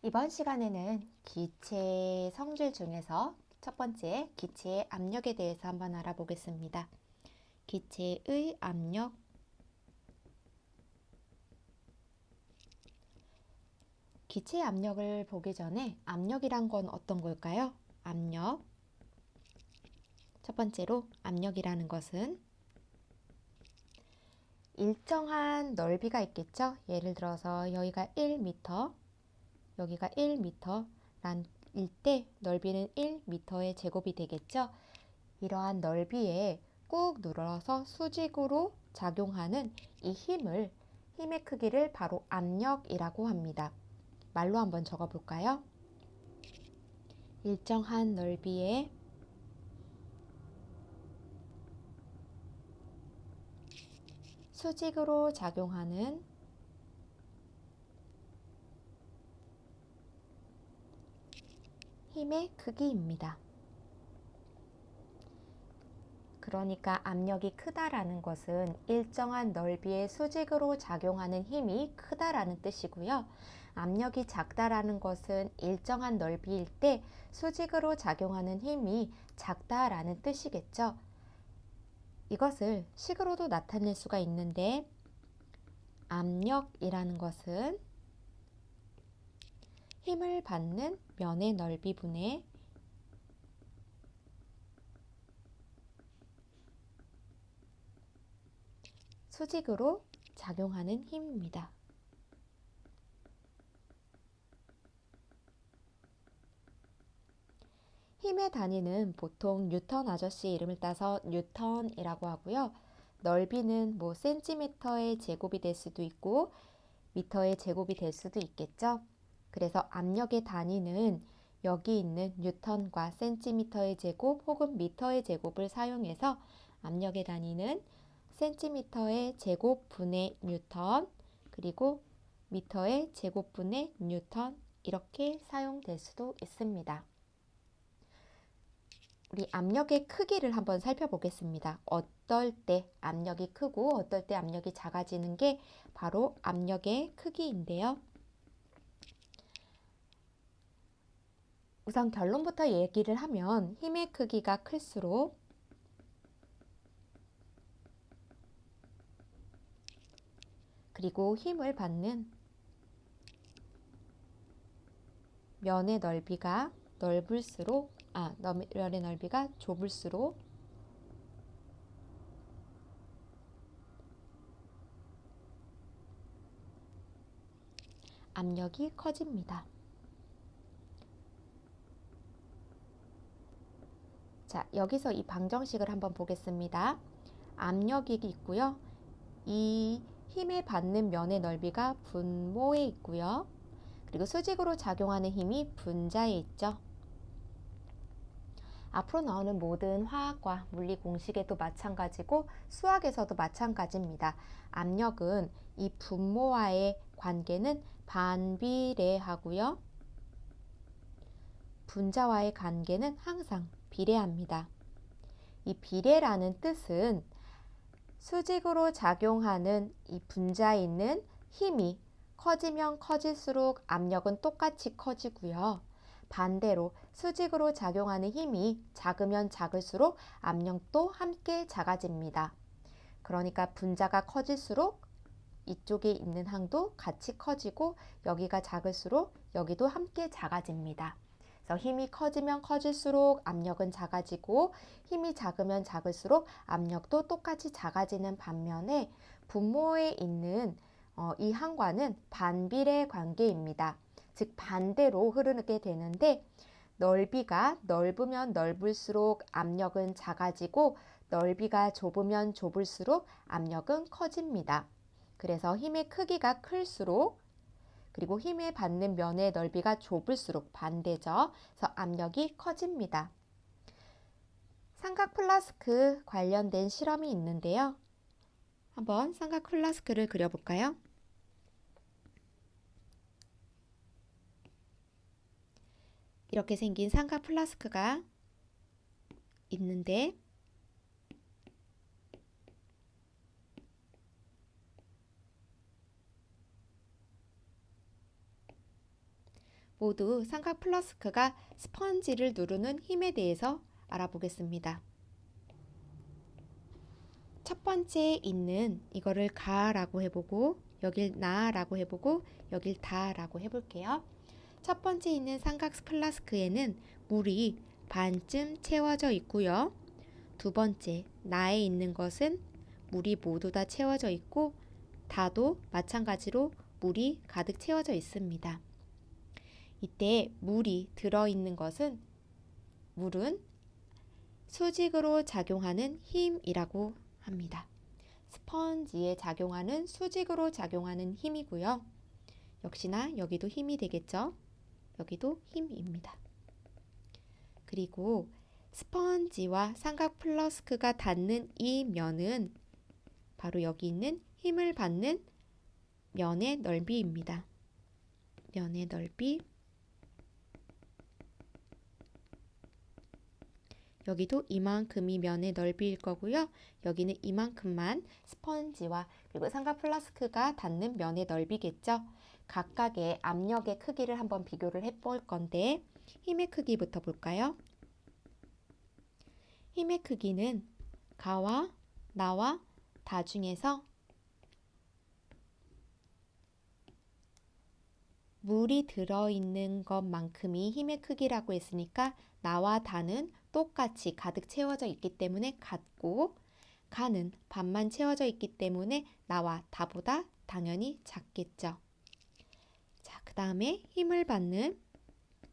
이번 시간에는 기체의 성질 중에서 첫 번째 기체의 압력에 대해서 한번 알아보겠습니다. 기체의 압력. 기체의 압력을 보기 전에 압력이란 건 어떤 걸까요? 압력. 첫 번째로 압력이라는 것은 일정한 넓이가 있겠죠? 예를 들어서 여기가 1m, 여기가 1m 란 때 넓이는 1m의 제곱이 되겠죠? 이러한 넓이에 꾹 눌러서 수직으로 작용하는 이 힘의 크기를 바로 압력이라고 합니다. 말로 한번 적어 볼까요? 일정한 넓이에 수직으로 작용하는 힘의 크기입니다. 그러니까 압력이 크다라는 것은 일정한 넓이의 수직으로 작용하는 힘이 크다라는 뜻이고요. 압력이 작다라는 것은 일정한 넓이일 때 수직으로 작용하는 힘이 작다라는 뜻이겠죠. 이것을 식으로도 나타낼 수가 있는데 압력이라는 것은 힘을 받는 면의 넓이분의 수직으로 작용하는 힘입니다. 힘의 단위는 보통 뉴턴 아저씨 이름을 따서 뉴턴이라고 하고요. 넓이는 센티미터의 제곱이 될 수도 있고 미터의 제곱이 될 수도 있겠죠. 그래서 압력의 단위는 여기 있는 뉴턴과 센티미터의 제곱 혹은 미터의 제곱을 사용해서 압력의 단위는 센티미터의 제곱분의 뉴턴 그리고 미터의 제곱분의 뉴턴 이렇게 사용될 수도 있습니다. 우리 압력의 크기를 한번 살펴보겠습니다. 어떨 때 압력이 크고 어떨 때 압력이 작아지는 게 바로 압력의 크기인데요. 우선 결론부터 얘기를 하면 힘의 크기가 클수록 그리고 힘을 받는 면의 넓이가 면의 넓이가 좁을수록 압력이 커집니다. 자, 여기서 이 방정식을 한번 보겠습니다. 압력이 있고요. 이 힘을 받는 면의 넓이가 분모에 있고요. 그리고 수직으로 작용하는 힘이 분자에 있죠. 앞으로 나오는 모든 화학과 물리 공식에도 마찬가지고 수학에서도 마찬가지입니다. 압력은 이 분모와의 관계는 반비례하고요. 분자와의 관계는 항상 비례합니다. 이 비례라는 뜻은 수직으로 작용하는 이 분자에 있는 힘이 커지면 커질수록 압력은 똑같이 커지고요. 반대로 수직으로 작용하는 힘이 작으면 작을수록 압력도 함께 작아집니다. 그러니까 분자가 커질수록 이쪽에 있는 항도 같이 커지고 여기가 작을수록 여기도 함께 작아집니다. 그래서 힘이 커지면 커질수록 압력은 작아지고 힘이 작으면 작을수록 압력도 똑같이 작아지는 반면에 분모에 있는 이 항과는 반비례 관계입니다. 즉 반대로 흐르게 되는데 넓이가 넓으면 넓을수록 압력은 작아지고 넓이가 좁으면 좁을수록 압력은 커집니다. 그래서 힘의 크기가 클수록 그리고 힘을 받는 면의 넓이가 좁을수록 반대죠. 그래서 압력이 커집니다. 삼각 플라스크 관련된 실험이 있는데요. 한번 삼각 플라스크를 그려볼까요? 이렇게 생긴 삼각 플라스크가 있는데 모두 삼각 플라스크가 스펀지를 누르는 힘에 대해서 알아보겠습니다. 첫 번째 있는 이거를 가라고 해보고 여길 나라고 해보고 여길 다라고 해볼게요. 첫 번째 있는 삼각 플라스크에는 물이 반쯤 채워져 있고요. 두 번째 나에 있는 것은 물이 모두 다 채워져 있고 다도 마찬가지로 물이 가득 채워져 있습니다. 이때 물이 들어있는 것은 물은 수직으로 작용하는 힘이라고 합니다. 스펀지에 작용하는 수직으로 작용하는 힘이고요. 역시나 여기도 힘이 되겠죠. 여기도 힘입니다. 그리고 스펀지와 삼각 플라스크가 닿는 이 면은 바로 여기 있는 힘을 받는 면의 넓이입니다. 면의 넓이. 여기도 이만큼이 면의 넓이일 거고요. 여기는 이만큼만 스펀지와 그리고 삼각 플라스크가 닿는 면의 넓이겠죠. 각각의 압력의 크기를 한번 비교를 해볼 건데 힘의 크기부터 볼까요? 힘의 크기는 가와 나와 다 중에서 물이 들어있는 것만큼이 힘의 크기라고 했으니까 나와 다는 똑같이 가득 채워져 있기 때문에 같고 가는 반만 채워져 있기 때문에 나와 다보다 당연히 작겠죠. 자, 그 다음에 힘을 받는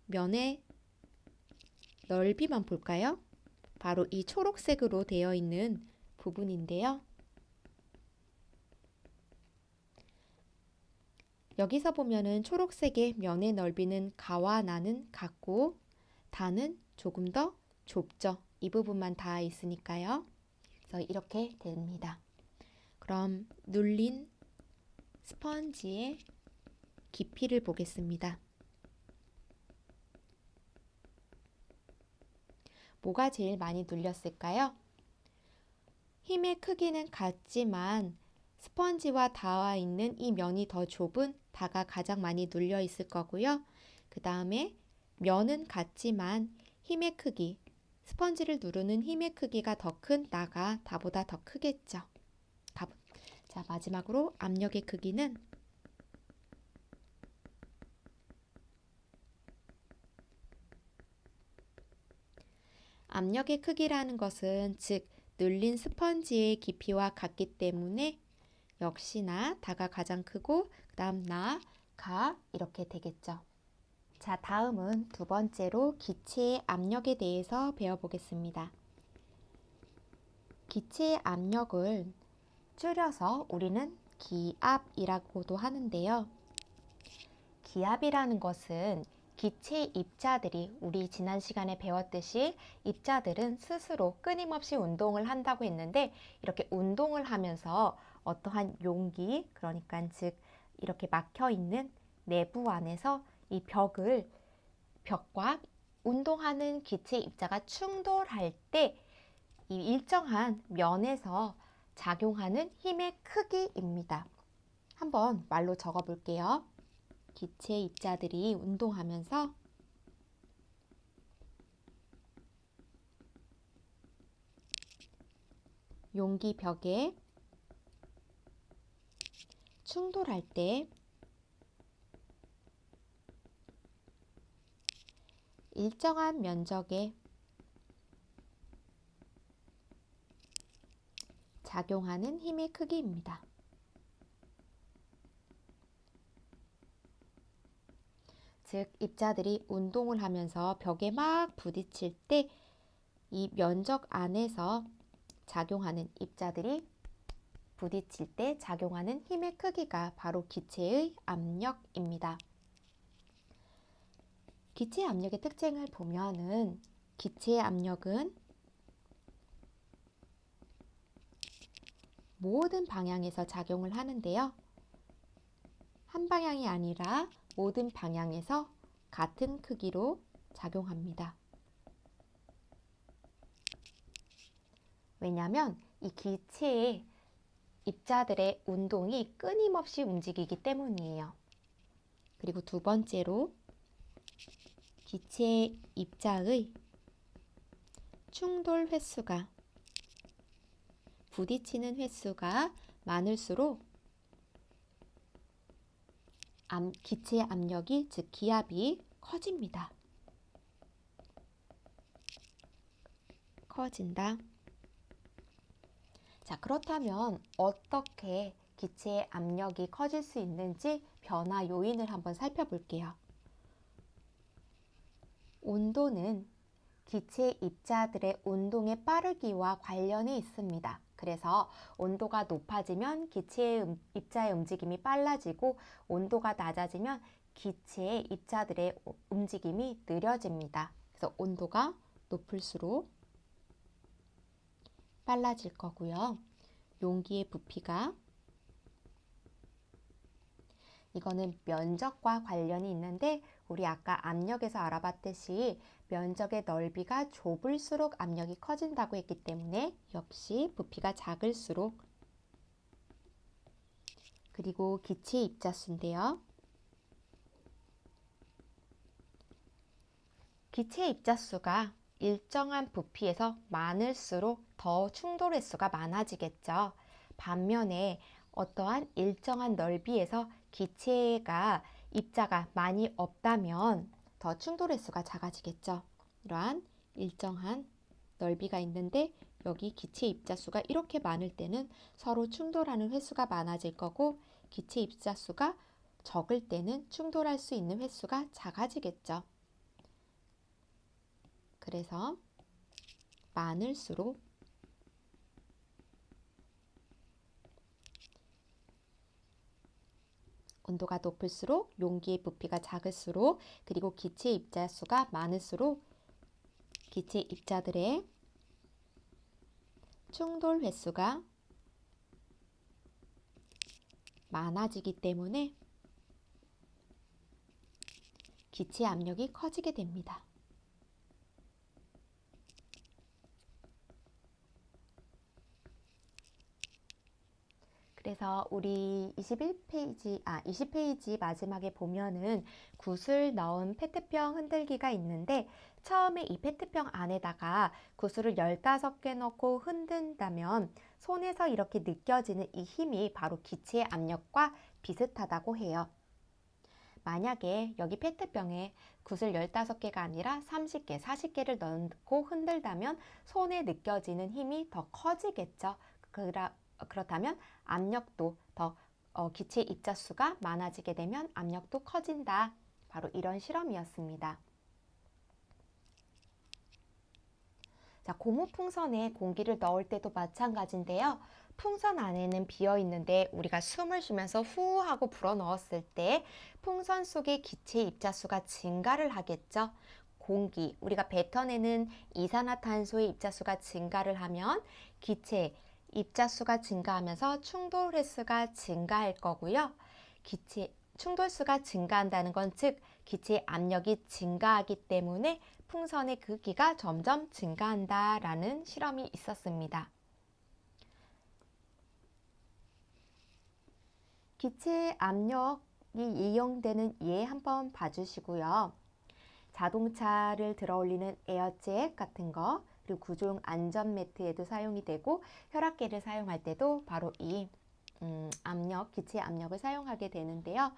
면의 넓이만 볼까요? 바로 이 초록색으로 되어 있는 부분인데요. 여기서 보면은 초록색의 면의 넓이는 가와 나는 같고 다는 조금 더 좁죠. 이 부분만 닿아 있으니까요. 그래서 이렇게 됩니다. 그럼 눌린 스펀지의 깊이를 보겠습니다. 뭐가 제일 많이 눌렸을까요? 힘의 크기는 같지만 스펀지와 닿아 있는 이 면이 더 좁은 다가 가장 많이 눌려 있을 거고요. 그 다음에 면은 같지만 힘의 크기, 스펀지를 누르는 힘의 크기가 더 큰 나가 다보다 더 크겠죠. 자, 마지막으로 압력의 크기는 압력의 크기라는 것은 즉 눌린 스펀지의 깊이와 같기 때문에 역시나 다가 가장 크고 그 다음 나, 가 이렇게 되겠죠. 자, 다음은 두 번째로 기체의 압력에 대해서 배워보겠습니다. 기체의 압력을 줄여서 우리는 기압이라고도 하는데요. 기압이라는 것은 기체 입자들이 우리 지난 시간에 배웠듯이 입자들은 스스로 끊임없이 운동을 한다고 했는데 이렇게 운동을 하면서 어떠한 용기, 그러니까 즉 이렇게 막혀 있는 내부 안에서 이 벽과 운동하는 기체 입자가 충돌할 때 이 일정한 면에서 작용하는 힘의 크기입니다. 한번 말로 적어 볼게요. 기체 입자들이 운동하면서 용기 벽에 충돌할 때 일정한 면적에 작용하는 힘의 크기입니다. 즉 입자들이 운동을 하면서 벽에 막 부딪힐 때 이 면적 안에서 작용하는 입자들이 부딪힐 때 작용하는 힘의 크기가 바로 기체의 압력입니다. 기체 압력의 특징을 보면은 기체의 압력은 모든 방향에서 작용을 하는데요. 한 방향이 아니라 모든 방향에서 같은 크기로 작용합니다. 왜냐하면 이 기체의 입자들의 운동이 끊임없이 움직이기 때문이에요. 그리고 두 번째로 기체 입자의 충돌 횟수가 부딪히는 횟수가 많을수록 기체의 압력이, 즉 기압이 커집니다. 커진다. 자, 그렇다면 어떻게 기체의 압력이 커질 수 있는지 변화 요인을 한번 살펴볼게요. 온도는 기체 입자들의 운동의 빠르기와 관련이 있습니다. 그래서 온도가 높아지면 기체의 입자의 움직임이 빨라지고 온도가 낮아지면 기체의 입자들의 움직임이 느려집니다. 그래서 온도가 높을수록 빨라질 거고요. 용기의 부피가, 이거는 면적과 관련이 있는데 우리 아까 압력에서 알아봤듯이 면적의 넓이가 좁을수록 압력이 커진다고 했기 때문에 역시 부피가 작을수록, 그리고 기체 입자수인데요. 기체 입자수가 일정한 부피에서 많을수록 더 충돌 횟수가 많아지겠죠. 반면에 어떠한 일정한 넓이에서 기체가 입자가 많이 없다면 더 충돌 횟수가 작아지겠죠. 이러한 일정한 넓이가 있는데 여기 기체 입자수가 이렇게 많을 때는 서로 충돌하는 횟수가 많아질 거고, 기체 입자수가 적을 때는 충돌할 수 있는 횟수가 작아지겠죠. 그래서 많을수록 온도가 높을수록 용기의 부피가 작을수록, 그리고 기체 입자수가 많을수록 기체 입자들의 충돌 횟수가 많아지기 때문에 기체 압력이 커지게 됩니다. 그래서 우리 20페이지 마지막에 보면은 굿을 넣은 페트병 흔들기가 있는데, 처음에 이 페트병 안에다가 굿을 15개 넣고 흔든다면 손에서 이렇게 느껴지는 이 힘이 바로 기체의 압력과 비슷하다고 해요. 만약에 여기 페트병에 굿을 15개가 아니라 30개, 40개를 넣고 흔들다면 손에 느껴지는 힘이 더 커지겠죠. 그렇다면 압력도 더 기체 입자수가 많아지게 되면 압력도 커진다. 바로 이런 실험이었습니다. 자, 고무풍선에 공기를 넣을 때도 마찬가지인데요. 풍선 안에는 비어 있는데 우리가 숨을 쉬면서 후 하고 불어 넣었을 때 풍선 속의 기체 입자수가 증가를 하겠죠. 공기, 우리가 뱉어내는 이산화탄소의 입자수가 증가를 하면 기체 입자수가 증가하면서 충돌 횟수가 증가할 거고요. 충돌수가 증가한다는 건 즉 기체의 압력이 증가하기 때문에 풍선의 크기가 점점 증가한다라는 실험이 있었습니다. 기체의 압력이 이용되는 예 한번 봐주시고요. 자동차를 들어올리는 에어잭 같은 거, 그리고 구조용 안전매트에도 사용이 되고 혈압계를 사용할 때도 바로 이 기체 압력을 사용하게 되는데요.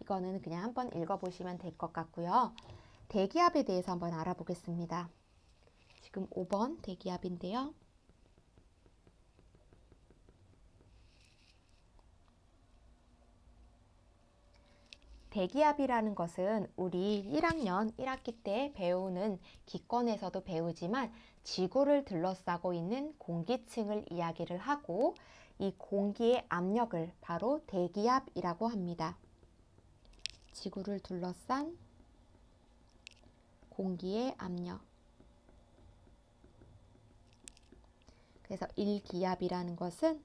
이거는 그냥 한번 읽어보시면 될 것 같고요. 대기압에 대해서 한번 알아보겠습니다. 지금 5번 대기압인데요. 대기압이라는 것은 우리 1학년 1학기 때 배우는 기권에서도 배우지만 지구를 둘러싸고 있는 공기층을 이야기를 하고, 이 공기의 압력을 바로 대기압이라고 합니다. 지구를 둘러싼 공기의 압력. 그래서 1기압이라는 것은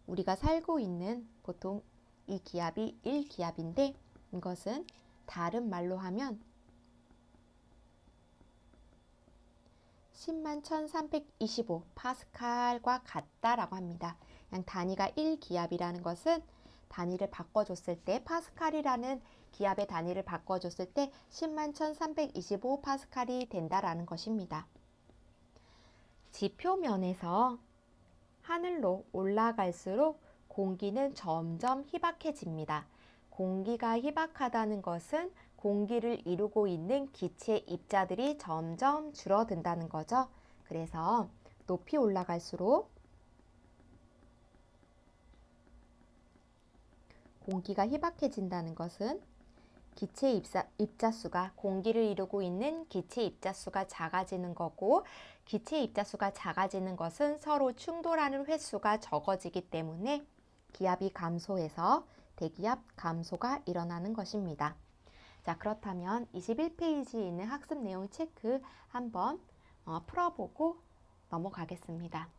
우리가 살고 있는 보통 이 기압이 1기압인데 이것은 다른 말로 하면 101,325 파스칼과 같다라고 합니다. 그냥 단위가 1기압이라는 것은 단위를 바꿔줬을 때 파스칼이라는 기압의 단위를 바꿔줬을 때 101,325파스칼이 된다라는 것입니다. 지표면에서 하늘로 올라갈수록 공기는 점점 희박해집니다. 공기가 희박하다는 것은 공기를 이루고 있는 기체 입자들이 점점 줄어든다는 거죠. 그래서 높이 올라갈수록 공기가 희박해진다는 것은 기체 입자수가 공기를 이루고 있는 기체 입자수가 작아지는 거고, 기체 입자수가 작아지는 것은 서로 충돌하는 횟수가 적어지기 때문에 기압이 감소해서 대기압 감소가 일어나는 것입니다. 자, 그렇다면 21페이지에 있는 학습 내용 체크 한번 풀어보고 넘어가겠습니다.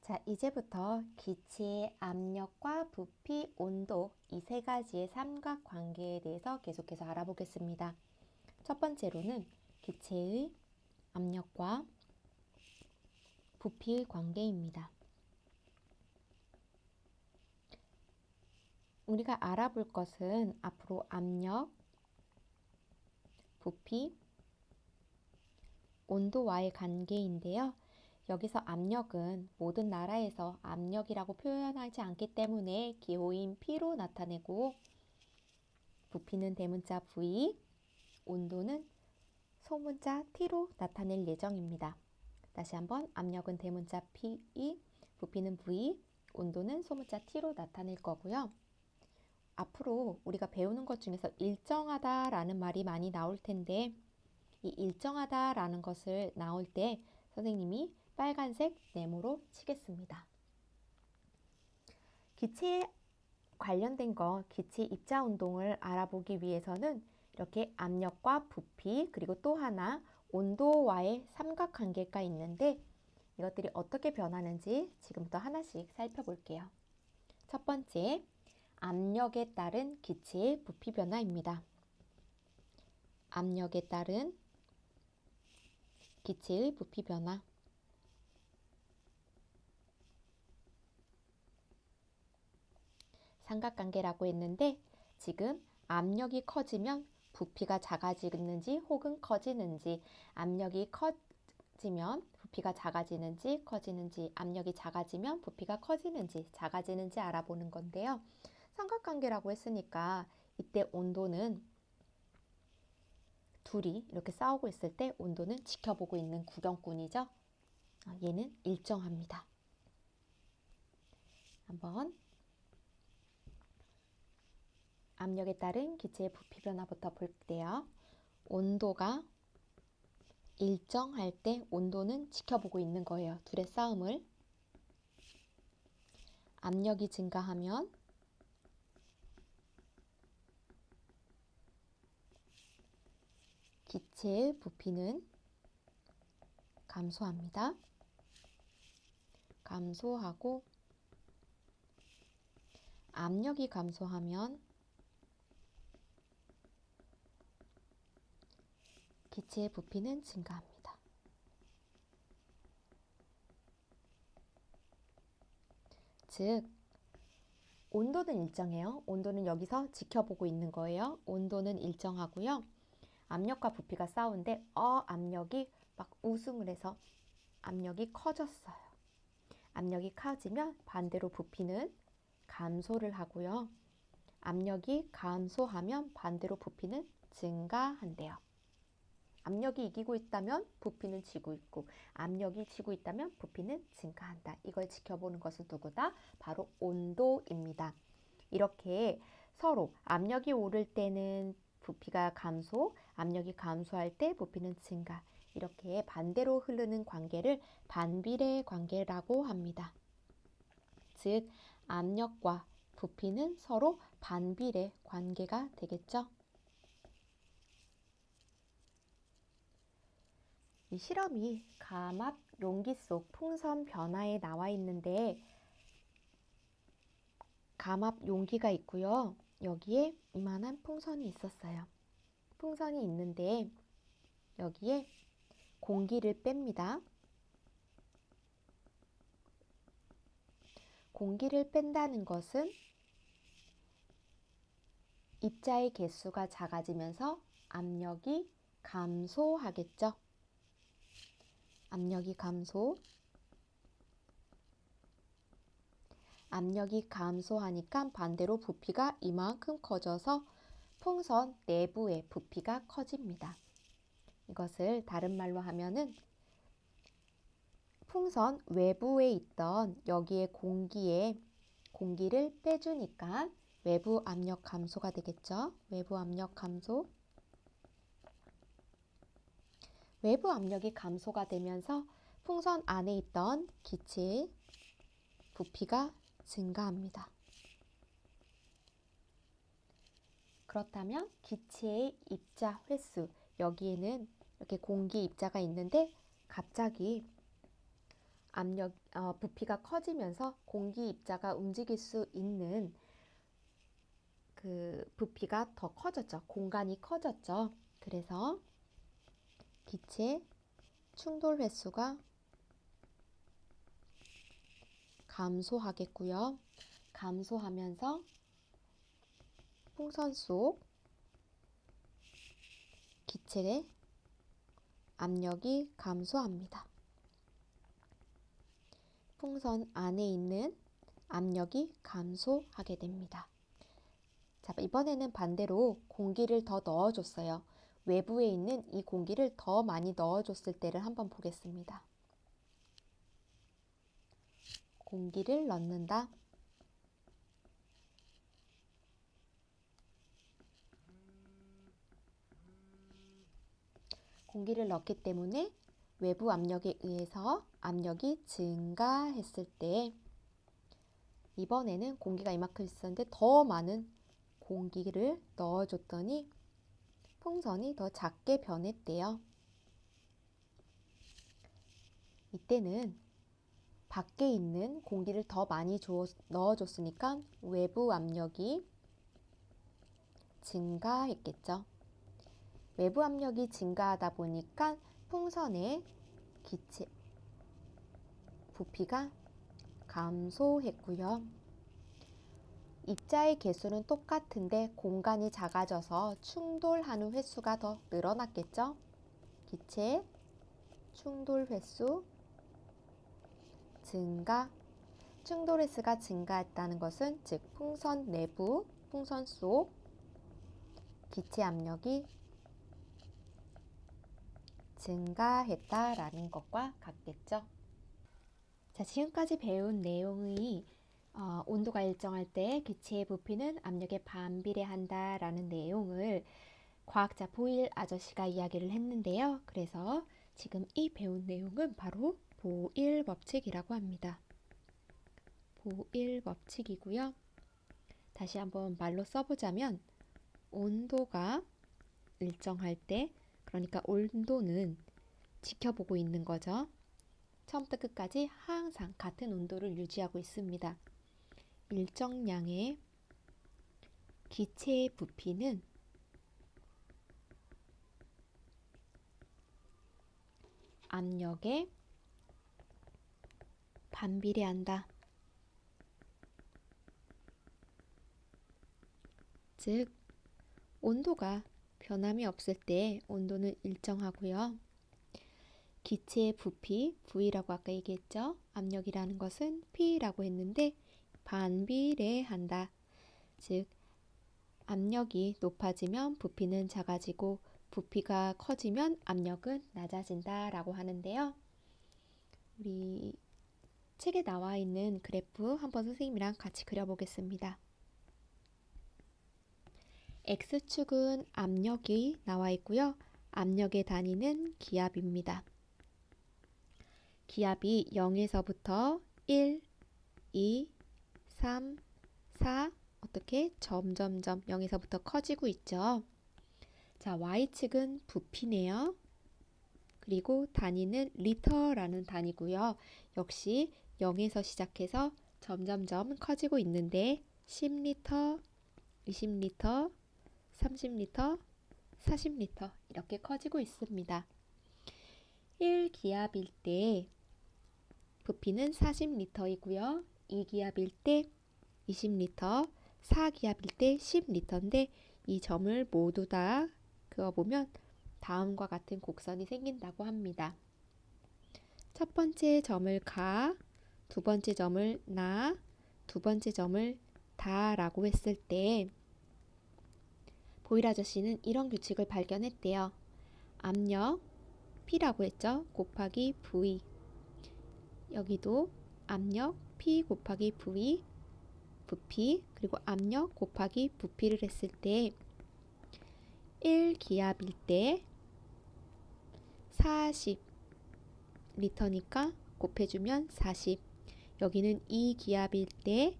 자, 이제부터 기체의 압력과 부피, 온도 이 세 가지의 삼각관계에 대해서 계속해서 알아보겠습니다. 첫 번째로는 기체의 압력과 부피의 관계입니다. 우리가 알아볼 것은 앞으로 압력, 부피, 온도와의 관계인데요. 여기서 압력은 모든 나라에서 압력이라고 표현하지 않기 때문에 기호인 P로 나타내고, 부피는 대문자 V, 온도는 소문자 T로 나타낼 예정입니다. 다시 한번 압력은 대문자 P, 부피는 V, 온도는 소문자 T로 나타낼 거고요. 앞으로 우리가 배우는 것 중에서 일정하다라는 말이 많이 나올 텐데, 이 일정하다라는 것을 나올 때 선생님이 빨간색 네모로 치겠습니다. 기체에 관련된 것, 기체 입자 운동을 알아보기 위해서는 이렇게 압력과 부피, 그리고 또 하나 온도와의 삼각관계가 있는데, 이것들이 어떻게 변하는지 지금부터 하나씩 살펴볼게요. 첫 번째, 압력에 따른 기체의 부피 변화입니다. 압력에 따른 기체의 부피 변화. 삼각관계라고 했는데, 지금 압력이 커지면 부피가 작아지는지 혹은 커지는지, 압력이 커지면 부피가 작아지는지 커지는지, 압력이 작아지면 부피가 커지는지 작아지는지 알아보는 건데요. 삼각관계라고 했으니까 이때 온도는 둘이 이렇게 싸우고 있을 때 온도는 지켜보고 있는 구경꾼이죠. 얘는 일정합니다. 한번 압력에 따른 기체의 부피 변화부터 볼게요. 온도가 일정할 때 온도는 지켜보고 있는 거예요. 둘의 싸움을. 압력이 증가하면 기체의 부피는 감소합니다. 감소하고, 압력이 감소하면 기체의 부피는 증가합니다. 즉, 온도는 일정해요. 온도는 여기서 지켜보고 있는 거예요. 온도는 일정하고요. 압력과 부피가 싸우는데 압력이 막 우승을 해서 압력이 커졌어요. 압력이 커지면 반대로 부피는 감소를 하고요. 압력이 감소하면 반대로 부피는 증가한대요. 압력이 이기고 있다면 부피는 지고 있고, 압력이 지고 있다면 부피는 증가한다. 이걸 지켜보는 것은 누구다? 바로 온도입니다. 이렇게 서로 압력이 오를 때는 부피가 감소, 압력이 감소할 때 부피는 증가, 이렇게 반대로 흐르는 관계를 반비례 관계라고 합니다. 즉, 압력과 부피는 서로 반비례 관계가 되겠죠. 이 실험이 감압 용기 속 풍선 변화에 나와 있는데, 감압 용기가 있고요. 여기에 이만한 풍선이 있었어요. 풍선이 있는데 여기에 공기를 뺍니다. 공기를 뺀다는 것은 입자의 개수가 작아지면서 압력이 감소하겠죠. 압력이 감소. 압력이 감소하니까 반대로 부피가 이만큼 커져서 풍선 내부의 부피가 커집니다. 이것을 다른 말로 하면은 풍선 외부에 있던 여기에 공기를 빼주니까 외부 압력 감소가 되겠죠. 외부 압력 감소. 외부 압력이 감소가 되면서 풍선 안에 있던 기체의 부피가 증가합니다. 그렇다면 기체의 입자 횟수, 여기에는 이렇게 공기 입자가 있는데 갑자기 부피가 커지면서 공기 입자가 움직일 수 있는 그 부피가 더 커졌죠. 공간이 커졌죠. 그래서 기체 충돌 횟수가 감소하겠고요. 감소하면서 풍선 속 기체의 압력이 감소합니다. 풍선 안에 있는 압력이 감소하게 됩니다. 자, 이번에는 반대로 공기를 더 넣어줬어요. 외부에 있는 이 공기를 더 많이 넣어줬을 때를 한번 보겠습니다. 공기를 넣는다. 공기를 넣기 때문에 외부 압력에 의해서 압력이 증가했을 때 이번에는 공기가 이만큼 있었는데 더 많은 공기를 넣어줬더니 풍선이 더 작게 변했대요. 이때는 밖에 있는 공기를 더 많이 넣어줬으니까 외부 압력이 증가했겠죠. 외부 압력이 증가하다 보니까 풍선의 기체 부피가 감소했고요. 입자의 개수는 똑같은데 공간이 작아져서 충돌하는 횟수가 더 늘어났겠죠. 기체 충돌 횟수 증가. 충돌 횟수가 증가했다는 것은 즉 풍선 내부, 풍선 속 기체 압력이 증가했다라는 것과 같겠죠. 자, 지금까지 배운 내용의 온도가 일정할 때 기체의 부피는 압력에 반비례한다 라는 내용을 과학자 보일 아저씨가 이야기를 했는데요. 그래서 지금 이 배운 내용은 바로 보일 법칙이라고 합니다. 보일 법칙이고요. 다시 한번 말로 써보자면 온도가 일정할 때, 그러니까 온도는 지켜보고 있는 거죠. 처음부터 끝까지 항상 같은 온도를 유지하고 있습니다. 일정량의 기체의 부피는 압력에 반비례한다. 즉, 온도가 변함이 없을 때 온도는 일정하고요. 기체의 부피, V라고 아까 얘기했죠. 압력이라는 것은 P라고 했는데 반비례한다. 즉, 압력이 높아지면 부피는 작아지고 부피가 커지면 압력은 낮아진다 라고 하는데요. 우리 책에 나와 있는 그래프 한번 선생님이랑 같이 그려보겠습니다. X축은 압력이 나와 있고요. 압력의 단위는 기압입니다. 기압이 0에서부터 1, 2, 3, 4 어떻게 점점점 0에서부터 커지고 있죠. 자, Y축은 부피네요. 그리고 단위는 리터라는 단위고요. 역시 0에서 시작해서 점점점 커지고 있는데 10리터, 20리터, 30리터, 40리터 이렇게 커지고 있습니다. 1기압일 때 부피는 40리터이고요. 2기압일 때 20리터, 4기압일 때 10리터인데 이 점을 모두 다 그어보면 다음과 같은 곡선이 생긴다고 합니다. 첫 번째 점을 가, 두 번째 점을 나, 두 번째 점을 다 라고 했을 때 보일 아저씨는 이런 규칙을 발견했대요. 압력 P라고 했죠. 곱하기 V. 여기도 압력 P 곱하기 V, 부피, 그리고 압력 곱하기 부피를 했을 때 1기압일 때 40리터니까 곱해주면 40. 여기는 2기압일 때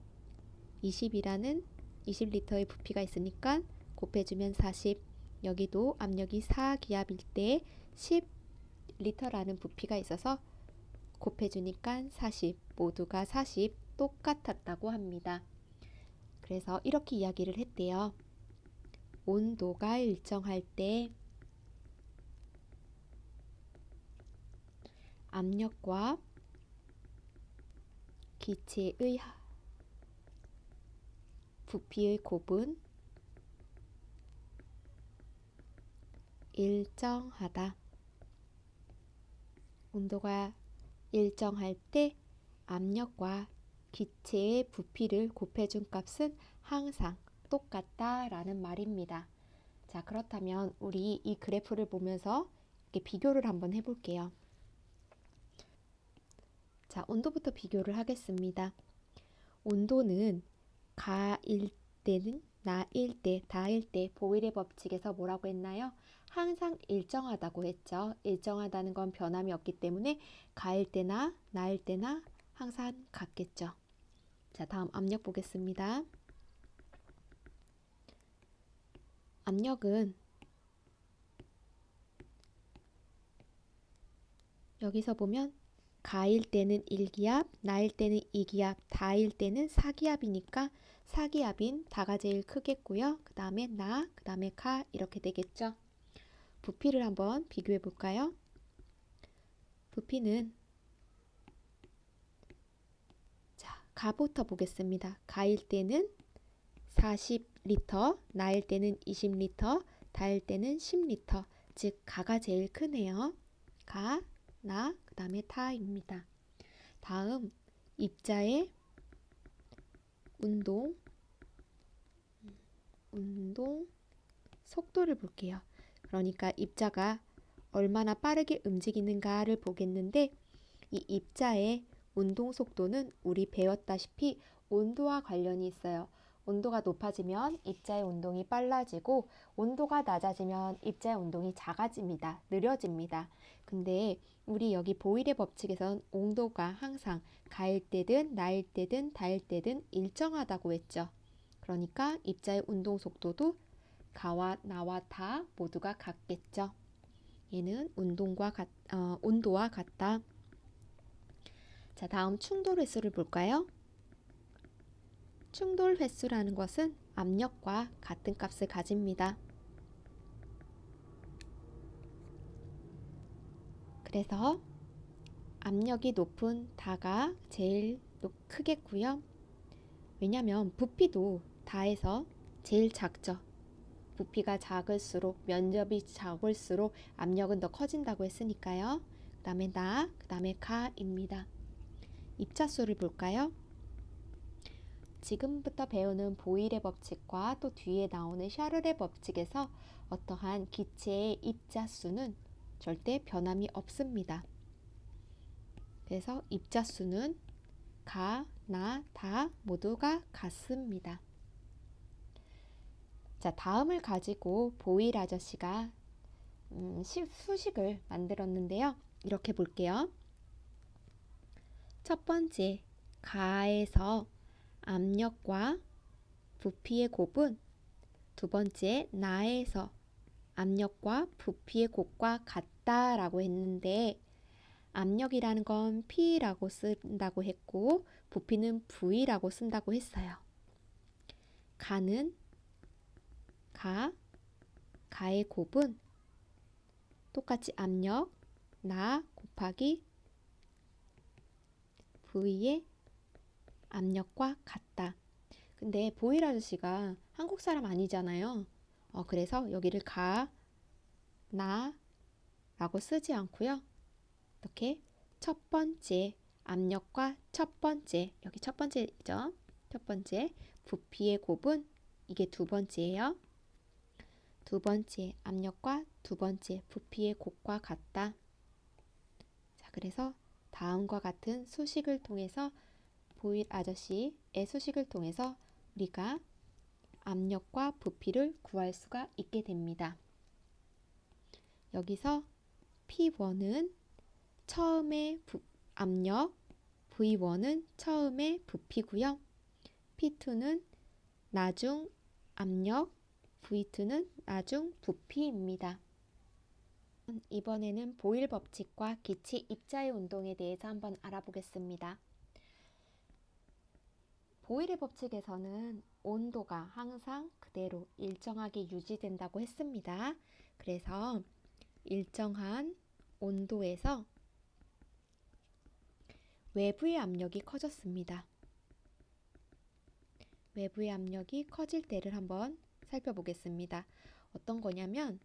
20리터의 부피가 있으니까 곱해주면 40. 여기도 압력이 4기압일 때 10리터라는 부피가 있어서 곱해주니까 40. 모두가 40 똑같았다고 합니다. 그래서 이렇게 이야기를 했대요. 온도가 일정할 때 압력과 기체의 부피의 곱은 일정하다. 온도가 일정할 때 압력과 기체의 부피를 곱해준 값은 항상 똑같다라는 말입니다. 자, 그렇다면 우리 이 그래프를 보면서 이렇게 비교를 한번 해볼게요. 자, 온도부터 비교를 하겠습니다. 온도는 가일 때는 나일 때, 다일 때 보일의 법칙에서 뭐라고 했나요? 항상 일정하다고 했죠. 일정하다는 건 변함이 없기 때문에 가일 때나 나일 때나 항상 같겠죠. 자, 다음 압력 보겠습니다. 압력은 여기서 보면 가일 때는 1기압, 나일 때는 2기압, 다일 때는 4기압이니까 4기압인 다가 제일 크겠고요. 그 다음에 나, 그 다음에 가 이렇게 되겠죠. 부피를 한번 비교해 볼까요? 부피는 자, 가부터 보겠습니다. 가일 때는 40리터, 나일 때는 20리터, 다일 때는 10리터. 즉 가가 제일 크네요. 가, 나, 그 다음에 타입니다. 다음 입자의 운동 속도를 볼게요. 그러니까 입자가 얼마나 빠르게 움직이는가를 보겠는데 이 입자의 운동 속도는 우리 배웠다시피 온도와 관련이 있어요. 온도가 높아지면 입자의 운동이 빨라지고 온도가 낮아지면 입자의 운동이 작아집니다. 느려집니다. 근데 우리 여기 보일의 법칙에선 온도가 항상 가일 때든 나일 때든 다일 때든 일정하다고 했죠. 그러니까 입자의 운동 속도도 가와 나와 다 모두가 같겠죠. 얘는 온도와 같다. 자, 다음 충돌 횟수를 볼까요? 충돌 횟수라는 것은 압력과 같은 값을 가집니다. 그래서 압력이 높은 다가 제일 크겠고요. 왜냐하면 부피도 다에서 제일 작죠. 부피가 작을수록 면적이 작을수록 압력은 더 커진다고 했으니까요. 그 다음에 나, 그 다음에 가입니다. 입자수를 볼까요? 지금부터 배우는 보일의 법칙과 또 뒤에 나오는 샤를의 법칙에서 어떠한 기체의 입자수는 절대 변함이 없습니다. 그래서 입자수는 가, 나, 다 모두가 같습니다. 자, 다음을 가지고 보일 아저씨가 수식을 만들었는데요. 이렇게 볼게요. 첫 번째, 가에서 압력과 부피의 곱은 두 번째, 나에서 압력과 부피의 곱과 같다라고 했는데 압력이라는 건 P라고 쓴다고 했고 부피는 V라고 쓴다고 했어요. 가는 가의 곱은 똑같이 압력 나 곱하기 V의 압력과 같다. 근데 보일 아저씨가 한국 사람 아니잖아요. 그래서 여기를 가, 나 라고 쓰지 않고요. 이렇게 첫 번째 압력과 첫 번째, 여기 첫 번째죠. 첫 번째 부피의 곱은 이게 두 번째예요. 두 번째 압력과 두 번째 부피의 곱과 같다. 자, 그래서 다음과 같은 수식을 통해서 보일 아저씨의 수식을 통해서 우리가 압력과 부피를 구할 수가 있게 됩니다. 여기서 P1은 처음의 압력, V1은 처음의 부피고요. P2는 나중 압력, V2는 나중 부피입니다. 이번에는 보일 법칙과 기체 입자의 운동에 대해서 한번 알아보겠습니다. 보일의 법칙에서는 온도가 항상 그대로 일정하게 유지된다고 했습니다. 그래서 일정한 온도에서 외부의 압력이 커졌습니다. 외부의 압력이 커질 때를 한번 살펴보겠습니다. 어떤 거냐면,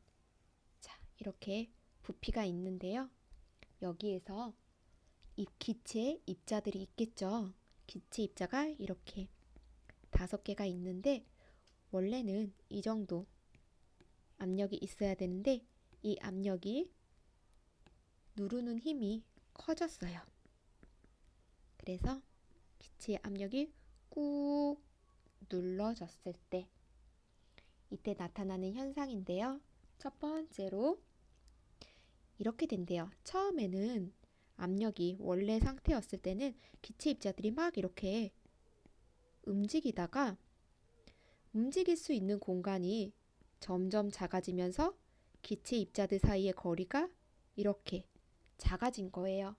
자, 이렇게 부피가 있는데요. 여기에서 기체 입자들이 있겠죠. 기체 입자가 이렇게 5개가 있는데 원래는 이 정도 압력이 있어야 되는데 이 압력이 누르는 힘이 커졌어요. 그래서 기체 압력이 꾹 눌러졌을 때 이때 나타나는 현상인데요. 첫 번째로 이렇게 된대요. 처음에는 압력이 원래 상태였을 때는 기체 입자들이 막 이렇게 움직이다가 움직일 수 있는 공간이 점점 작아지면서 기체 입자들 사이의 거리가 이렇게 작아진 거예요.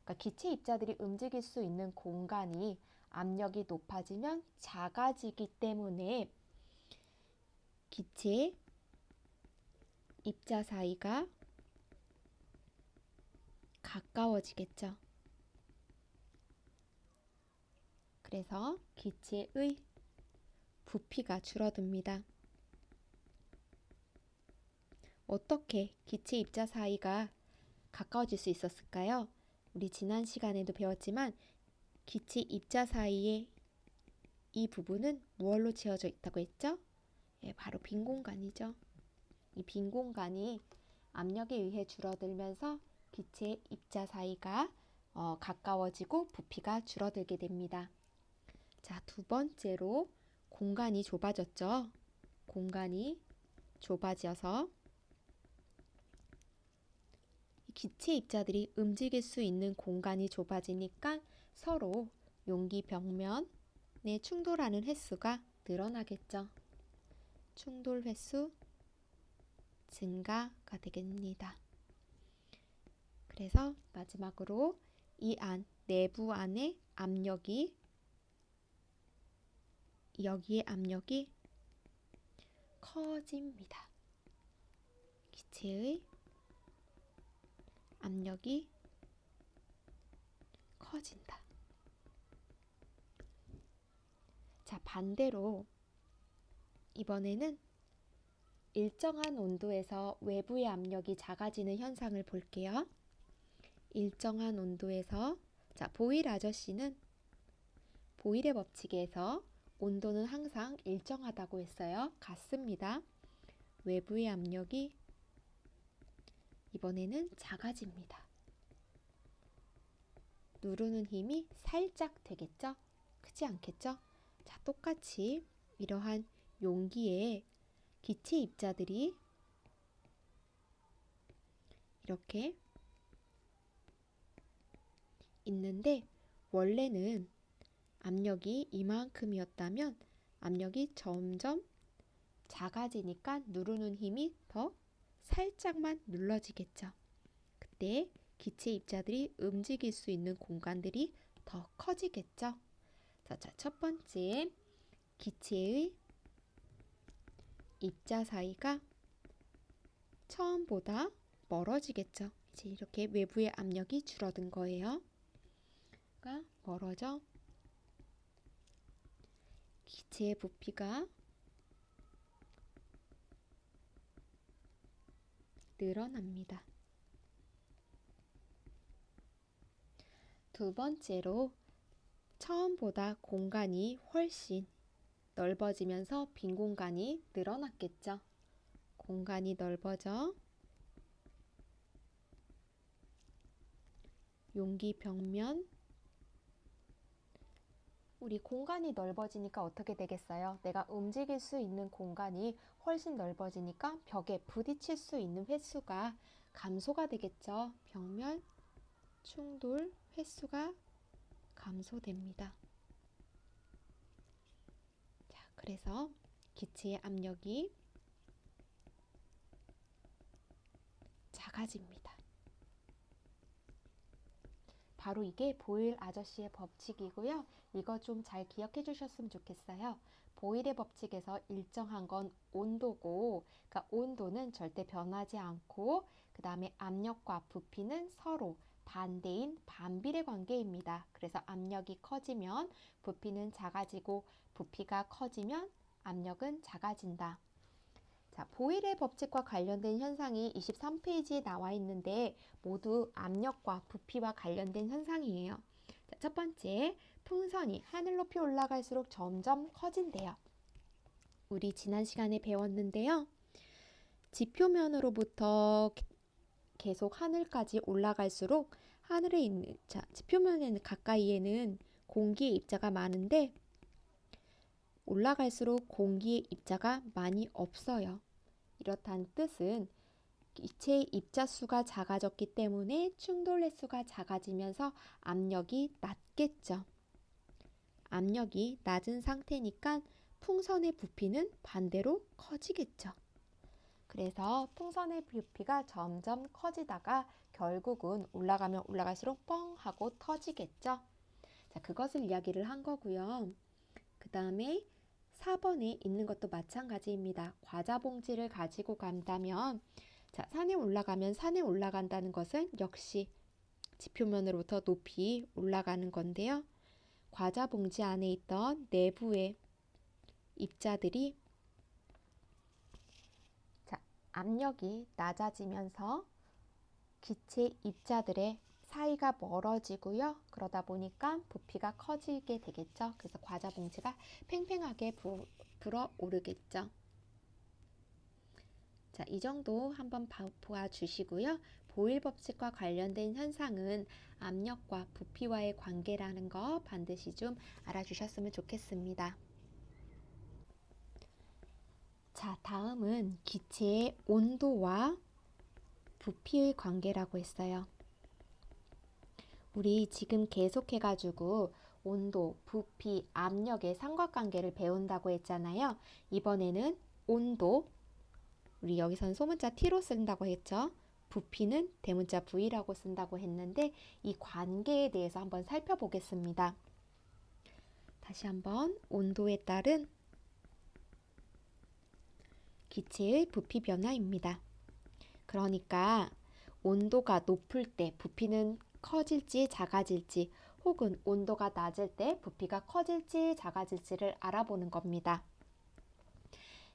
그러니까 기체 입자들이 움직일 수 있는 공간이 압력이 높아지면 작아지기 때문에 기체 입자 사이가 가까워지겠죠. 그래서 기체의 부피가 줄어듭니다. 어떻게 기체 입자 사이가 가까워질 수 있었을까요? 우리 지난 시간에도 배웠지만 기체 입자 사이의 이 부분은 무얼로 채워져 있다고 했죠? 예, 바로 빈 공간이죠. 이 빈 공간이 압력에 의해 줄어들면서 기체 입자 사이가 가까워지고 부피가 줄어들게 됩니다. 자, 두 번째로 공간이 좁아졌죠. 공간이 좁아져서 기체 입자들이 움직일 수 있는 공간이 좁아지니까 서로 용기 벽면에 충돌하는 횟수가 늘어나겠죠. 충돌 횟수 증가가 되겠습니다. 그래서 마지막으로 이 내부 안의 압력이 여기의 압력이 커집니다. 기체의 압력이 커진다. 자, 반대로 이번에는 일정한 온도에서 외부의 압력이 작아지는 현상을 볼게요. 일정한 온도에서 자, 보일 아저씨는 보일의 법칙에서 온도는 항상 일정하다고 했어요. 같습니다. 외부의 압력이 이번에는 작아집니다. 누르는 힘이 살짝 되겠죠? 크지 않겠죠? 자, 똑같이 이러한 용기에 기체 입자들이 이렇게 있는데 원래는 압력이 이만큼이었다면 압력이 점점 작아지니까 누르는 힘이 더 살짝만 눌러지겠죠. 그때 기체 입자들이 움직일 수 있는 공간들이 더 커지겠죠. 자, 첫 번째 기체의 입자 사이가 처음보다 멀어지겠죠. 이제 이렇게 외부의 압력이 줄어든 거예요. 그러니까 멀어져 기체의 부피가 늘어납니다. 두 번째로 처음보다 공간이 훨씬 넓어지면서 빈 공간이 늘어났겠죠. 공간이 넓어져 용기 벽면, 우리 공간이 넓어지니까 어떻게 되겠어요? 내가 움직일 수 있는 공간이 훨씬 넓어지니까 벽에 부딪힐 수 있는 횟수가 감소가 되겠죠. 벽면 충돌 횟수가 감소됩니다. 자, 그래서 기체의 압력이 작아집니다. 바로 이게 보일 아저씨의 법칙이고요. 이거 좀 잘 기억해 주셨으면 좋겠어요. 보일의 법칙에서 일정한 건 온도고, 그러니까 온도는 절대 변하지 않고, 그 다음에 압력과 부피는 서로 반대인 반비례 관계입니다. 그래서 압력이 커지면 부피는 작아지고, 부피가 커지면 압력은 작아진다. 자, 보일의 법칙과 관련된 현상이 23페이지에 나와 있는데 모두 압력과 부피와 관련된 현상이에요. 자, 첫 번째, 풍선이 하늘 높이 올라갈수록 점점 커진대요. 우리 지난 시간에 배웠는데요. 지표면으로부터 계속 하늘까지 올라갈수록 하늘에 있는, 자, 지표면에는 가까이에는 공기의 입자가 많은데 올라갈수록 공기의 입자가 많이 없어요. 이렇다는 뜻은 기체의 입자 수가 작아졌기 때문에 충돌 횟수가 작아지면서 압력이 낮겠죠. 압력이 낮은 상태니까 풍선의 부피는 반대로 커지겠죠. 그래서 풍선의 부피가 점점 커지다가 결국은 올라가면 올라갈수록 뻥 하고 터지겠죠. 자, 그것을 이야기를 한 거고요. 그 다음에 4번에 있는 것도 마찬가지입니다. 과자 봉지를 가지고 간다면, 자, 산에 올라가면 산에 올라간다는 것은 역시 지표면으로부터 높이 올라가는 건데요. 과자 봉지 안에 있던 내부의 입자들이, 자, 압력이 낮아지면서 기체 입자들의 사이가 멀어지고요. 그러다 보니까 부피가 커지게 되겠죠. 그래서 과자 봉지가 팽팽하게 불어오르겠죠. 자, 이 정도 한번 보아주시고요. 보일 법칙과 관련된 현상은 압력과 부피와의 관계라는 거 반드시 좀 알아주셨으면 좋겠습니다. 자, 다음은 기체의 온도와 부피의 관계라고 했어요. 우리 지금 계속해가지고 온도, 부피, 압력의 삼각관계를 배운다고 했잖아요. 이번에는 온도, 우리 여기서는 소문자 T로 쓴다고 했죠. 부피는 대문자 V라고 쓴다고 했는데 이 관계에 대해서 한번 살펴보겠습니다. 다시 한번 온도에 따른 기체의 부피 변화입니다. 그러니까 온도가 높을 때 부피는 커질지 작아질지 혹은 온도가 낮을 때 부피가 커질지 작아질지를 알아보는 겁니다.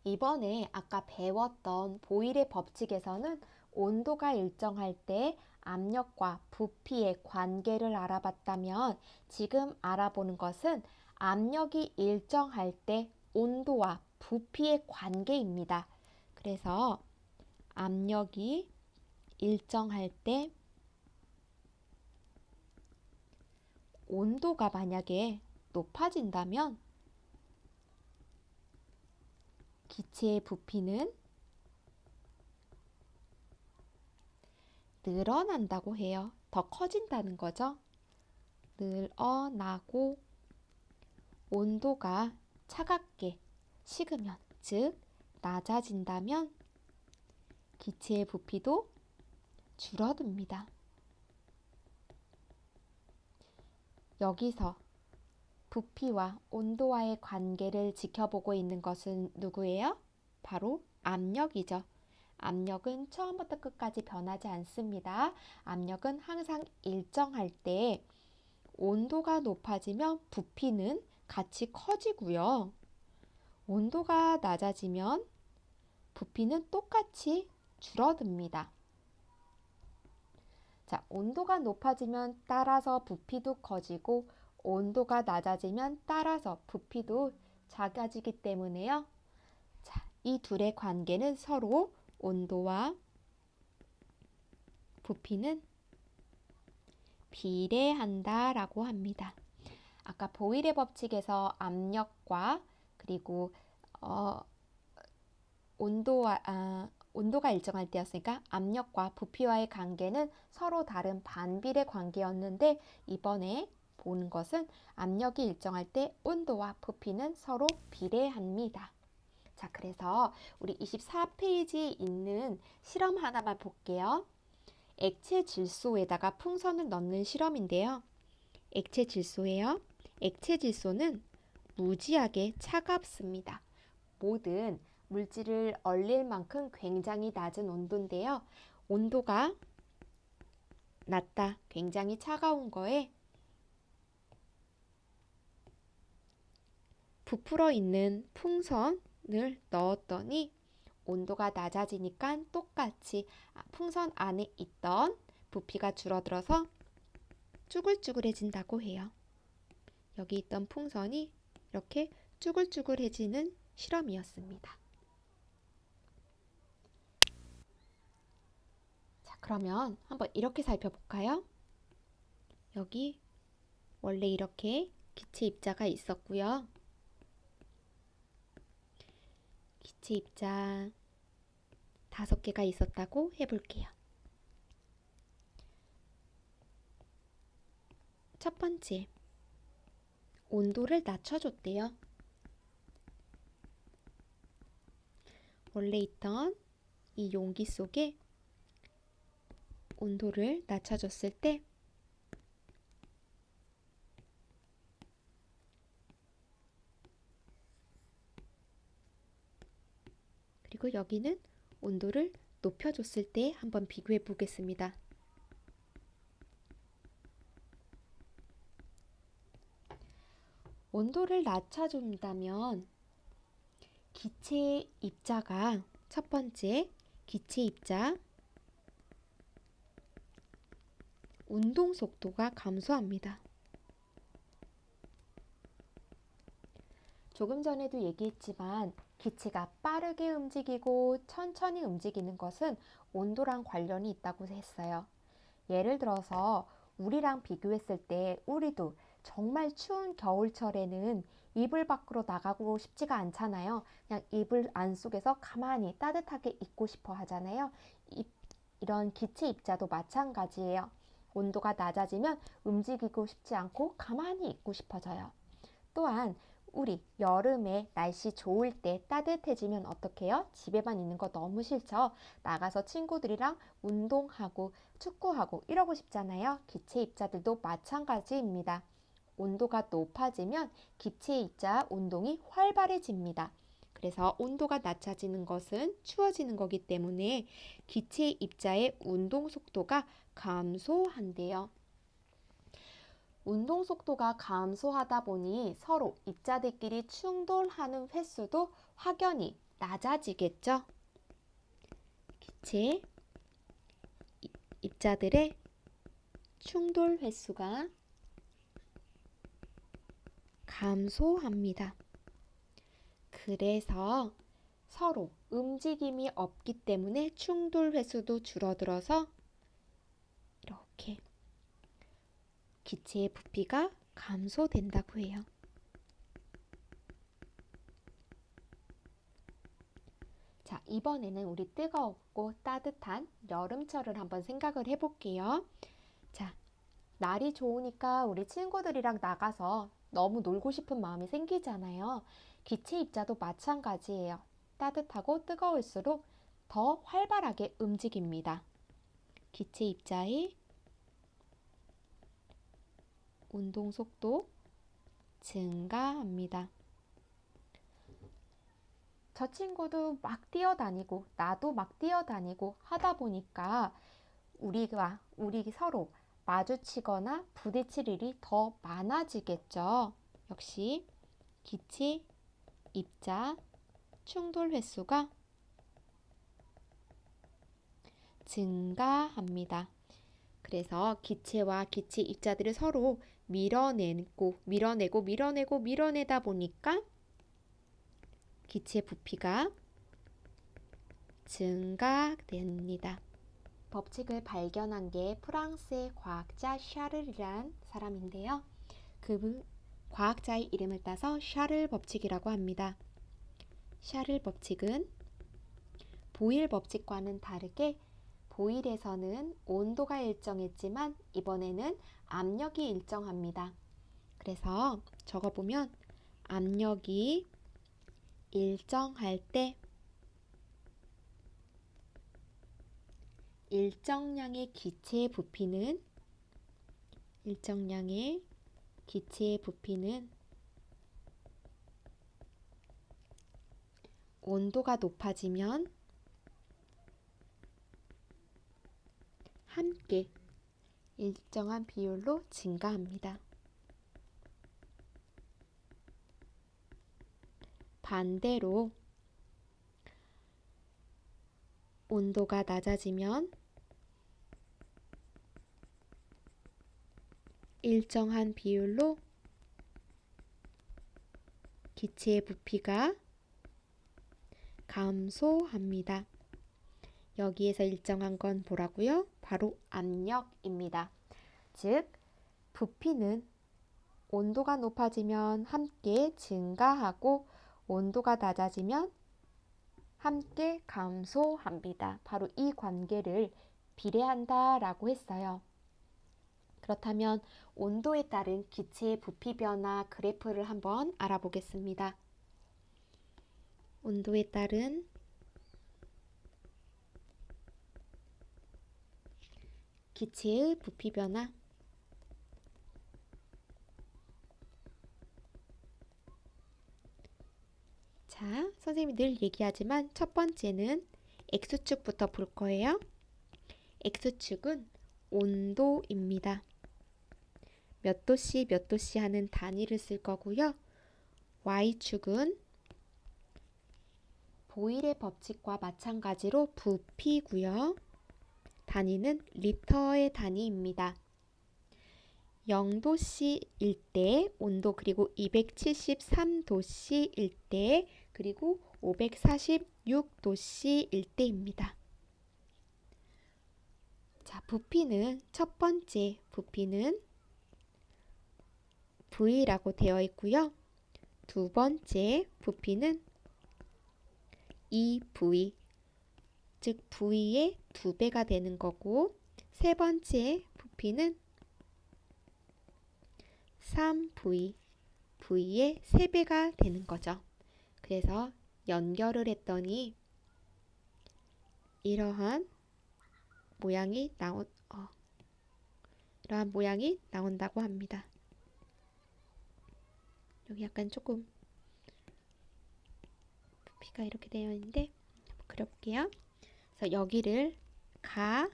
이번에 아까 배웠던 보일의 법칙에서는 온도가 일정할 때 압력과 부피의 관계를 알아봤다면 지금 알아보는 것은 압력이 일정할 때 온도와 부피의 관계입니다. 그래서 압력이 일정할 때 온도가 만약에 높아진다면 기체의 부피는 늘어난다고 해요. 더 커진다는 거죠. 늘어나고 온도가 차갑게 식으면, 즉 낮아진다면 기체의 부피도 줄어듭니다. 여기서 부피와 온도와의 관계를 지켜보고 있는 것은 누구예요? 바로 압력이죠. 압력은 처음부터 끝까지 변하지 않습니다. 압력은 항상 일정할 때 온도가 높아지면 부피는 같이 커지고요. 온도가 낮아지면 부피는 똑같이 줄어듭니다. 자, 온도가 높아지면 따라서 부피도 커지고 온도가 낮아지면 따라서 부피도 작아지기 때문에요. 자, 이 둘의 관계는 서로 온도와 부피는 비례한다라고 합니다. 아까 보일의 법칙에서 압력과 그리고 온도가 일정할 때였으니까 압력과 부피와의 관계는 서로 다른 반비례 관계였는데 이번에 보는 것은 압력이 일정할 때 온도와 부피는 서로 비례합니다. 자, 그래서 우리 24페이지에 있는 실험 하나만 볼게요. 액체 질소에다가 풍선을 넣는 실험인데요. 액체 질소예요. 액체 질소는 무지하게 차갑습니다. 모든 물질을 얼릴 만큼 굉장히 낮은 온도인데요. 온도가 낮다, 굉장히 차가운 거에 부풀어 있는 풍선을 넣었더니 온도가 낮아지니까 똑같이 풍선 안에 있던 부피가 줄어들어서 쭈글쭈글해진다고 해요. 여기 있던 풍선이 이렇게 쭈글쭈글해지는 실험이었습니다. 자, 그러면 한번 이렇게 살펴볼까요? 여기 원래 이렇게 기체 입자가 있었고요. 기체 입자 5개가 있었다고 해볼게요. 첫 번째, 온도를 낮춰줬대요. 원래 있던 이 용기 속에 온도를 낮춰줬을 때 그리고 여기는 온도를 높여줬을 때 한번 비교해 보겠습니다. 온도를 낮춰준다면 기체 입자가 첫 번째 기체 입자 운동 속도가 감소합니다. 조금 전에도 얘기했지만 기체가 빠르게 움직이고 천천히 움직이는 것은 온도랑 관련이 있다고 했어요. 예를 들어서 우리랑 비교했을 때 우리도 정말 추운 겨울철에는 이불 밖으로 나가고 싶지가 않잖아요. 그냥 이불 안속에서 가만히 따뜻하게 있고 싶어 하잖아요. 이런 기체 입자도 마찬가지예요. 온도가 낮아지면 움직이고 싶지 않고 가만히 있고 싶어져요. 또한 우리 여름에 날씨 좋을 때 따뜻해지면 어떻게 해요? 집에만 있는 거 너무 싫죠? 나가서 친구들이랑 운동하고 축구하고 이러고 싶잖아요. 기체 입자들도 마찬가지입니다. 온도가 높아지면 기체 입자 운동이 활발해집니다. 그래서 온도가 낮아지는 것은 추워지는 거기 때문에 기체 입자의 운동 속도가 감소한대요. 운동 속도가 감소하다 보니 서로 입자들끼리 충돌하는 횟수도 확연히 낮아지겠죠. 기체 입자들의 충돌 횟수가 감소합니다. 그래서 서로 움직임이 없기 때문에 충돌 횟수도 줄어들어서 이렇게 기체의 부피가 감소된다고 해요. 자, 이번에는 우리 뜨겁고 따뜻한 여름철을 한번 생각을 해볼게요. 자, 날이 좋으니까 우리 친구들이랑 나가서 너무 놀고 싶은 마음이 생기잖아요. 기체 입자도 마찬가지예요. 따뜻하고 뜨거울수록 더 활발하게 움직입니다. 기체 입자의 운동 속도 증가합니다. 저 친구도 막 뛰어다니고 나도 막 뛰어다니고 하다 보니까 우리 서로 마주치거나 부딪힐 일이 더 많아지겠죠. 역시 기체 입자 충돌 횟수가 증가합니다. 그래서 기체와 기체 입자들을 서로 밀어내다 보니까 기체 부피가 증가됩니다. 법칙을 발견한 게 프랑스의 과학자 샤를이란 사람인데요. 그 과학자의 이름을 따서 샤를 법칙이라고 합니다. 샤를 법칙은 보일 법칙과는 다르게 보일에서는 온도가 일정했지만 이번에는 압력이 일정합니다. 그래서 적어보면 압력이 일정할 때 일정량의 기체의 부피는 온도가 높아지면 함께 일정한 비율로 증가합니다. 반대로 온도가 낮아지면 일정한 비율로 기체의 부피가 감소합니다. 여기에서 일정한 건 뭐라고요? 바로 압력입니다. 즉, 부피는 온도가 높아지면 함께 증가하고 온도가 낮아지면 함께 감소합니다. 바로 이 관계를 비례한다라고 했어요. 그렇다면 온도에 따른 기체의 부피 변화 그래프를 한번 알아보겠습니다. 온도에 따른 기체의 부피 변화. 자, 선생님이 늘 얘기하지만 첫 번째는 X축부터 볼 거예요. X축은 온도입니다. 몇 도씨 몇 도씨 하는 단위를 쓸 거고요. Y축은 보일의 법칙과 마찬가지로 부피고요. 단위는 리터의 단위입니다. 0도씨일 때 온도 그리고 273도씨일 때 그리고 546도씨일 때입니다. 자, 부피는 첫 번째 부피는 V라고 되어 있고요. 두 번째 부피는 EV, 즉 V의 2배가 되는 거고 세 번째 부피는 3V, V의 3배가 되는 거죠. 그래서 연결을 했더니 이러한 모양이 나온다고 합니다. 여기 약간 조금 부피가 이렇게 되어 있는데 한번 그려볼게요. 그래서 여기를 가,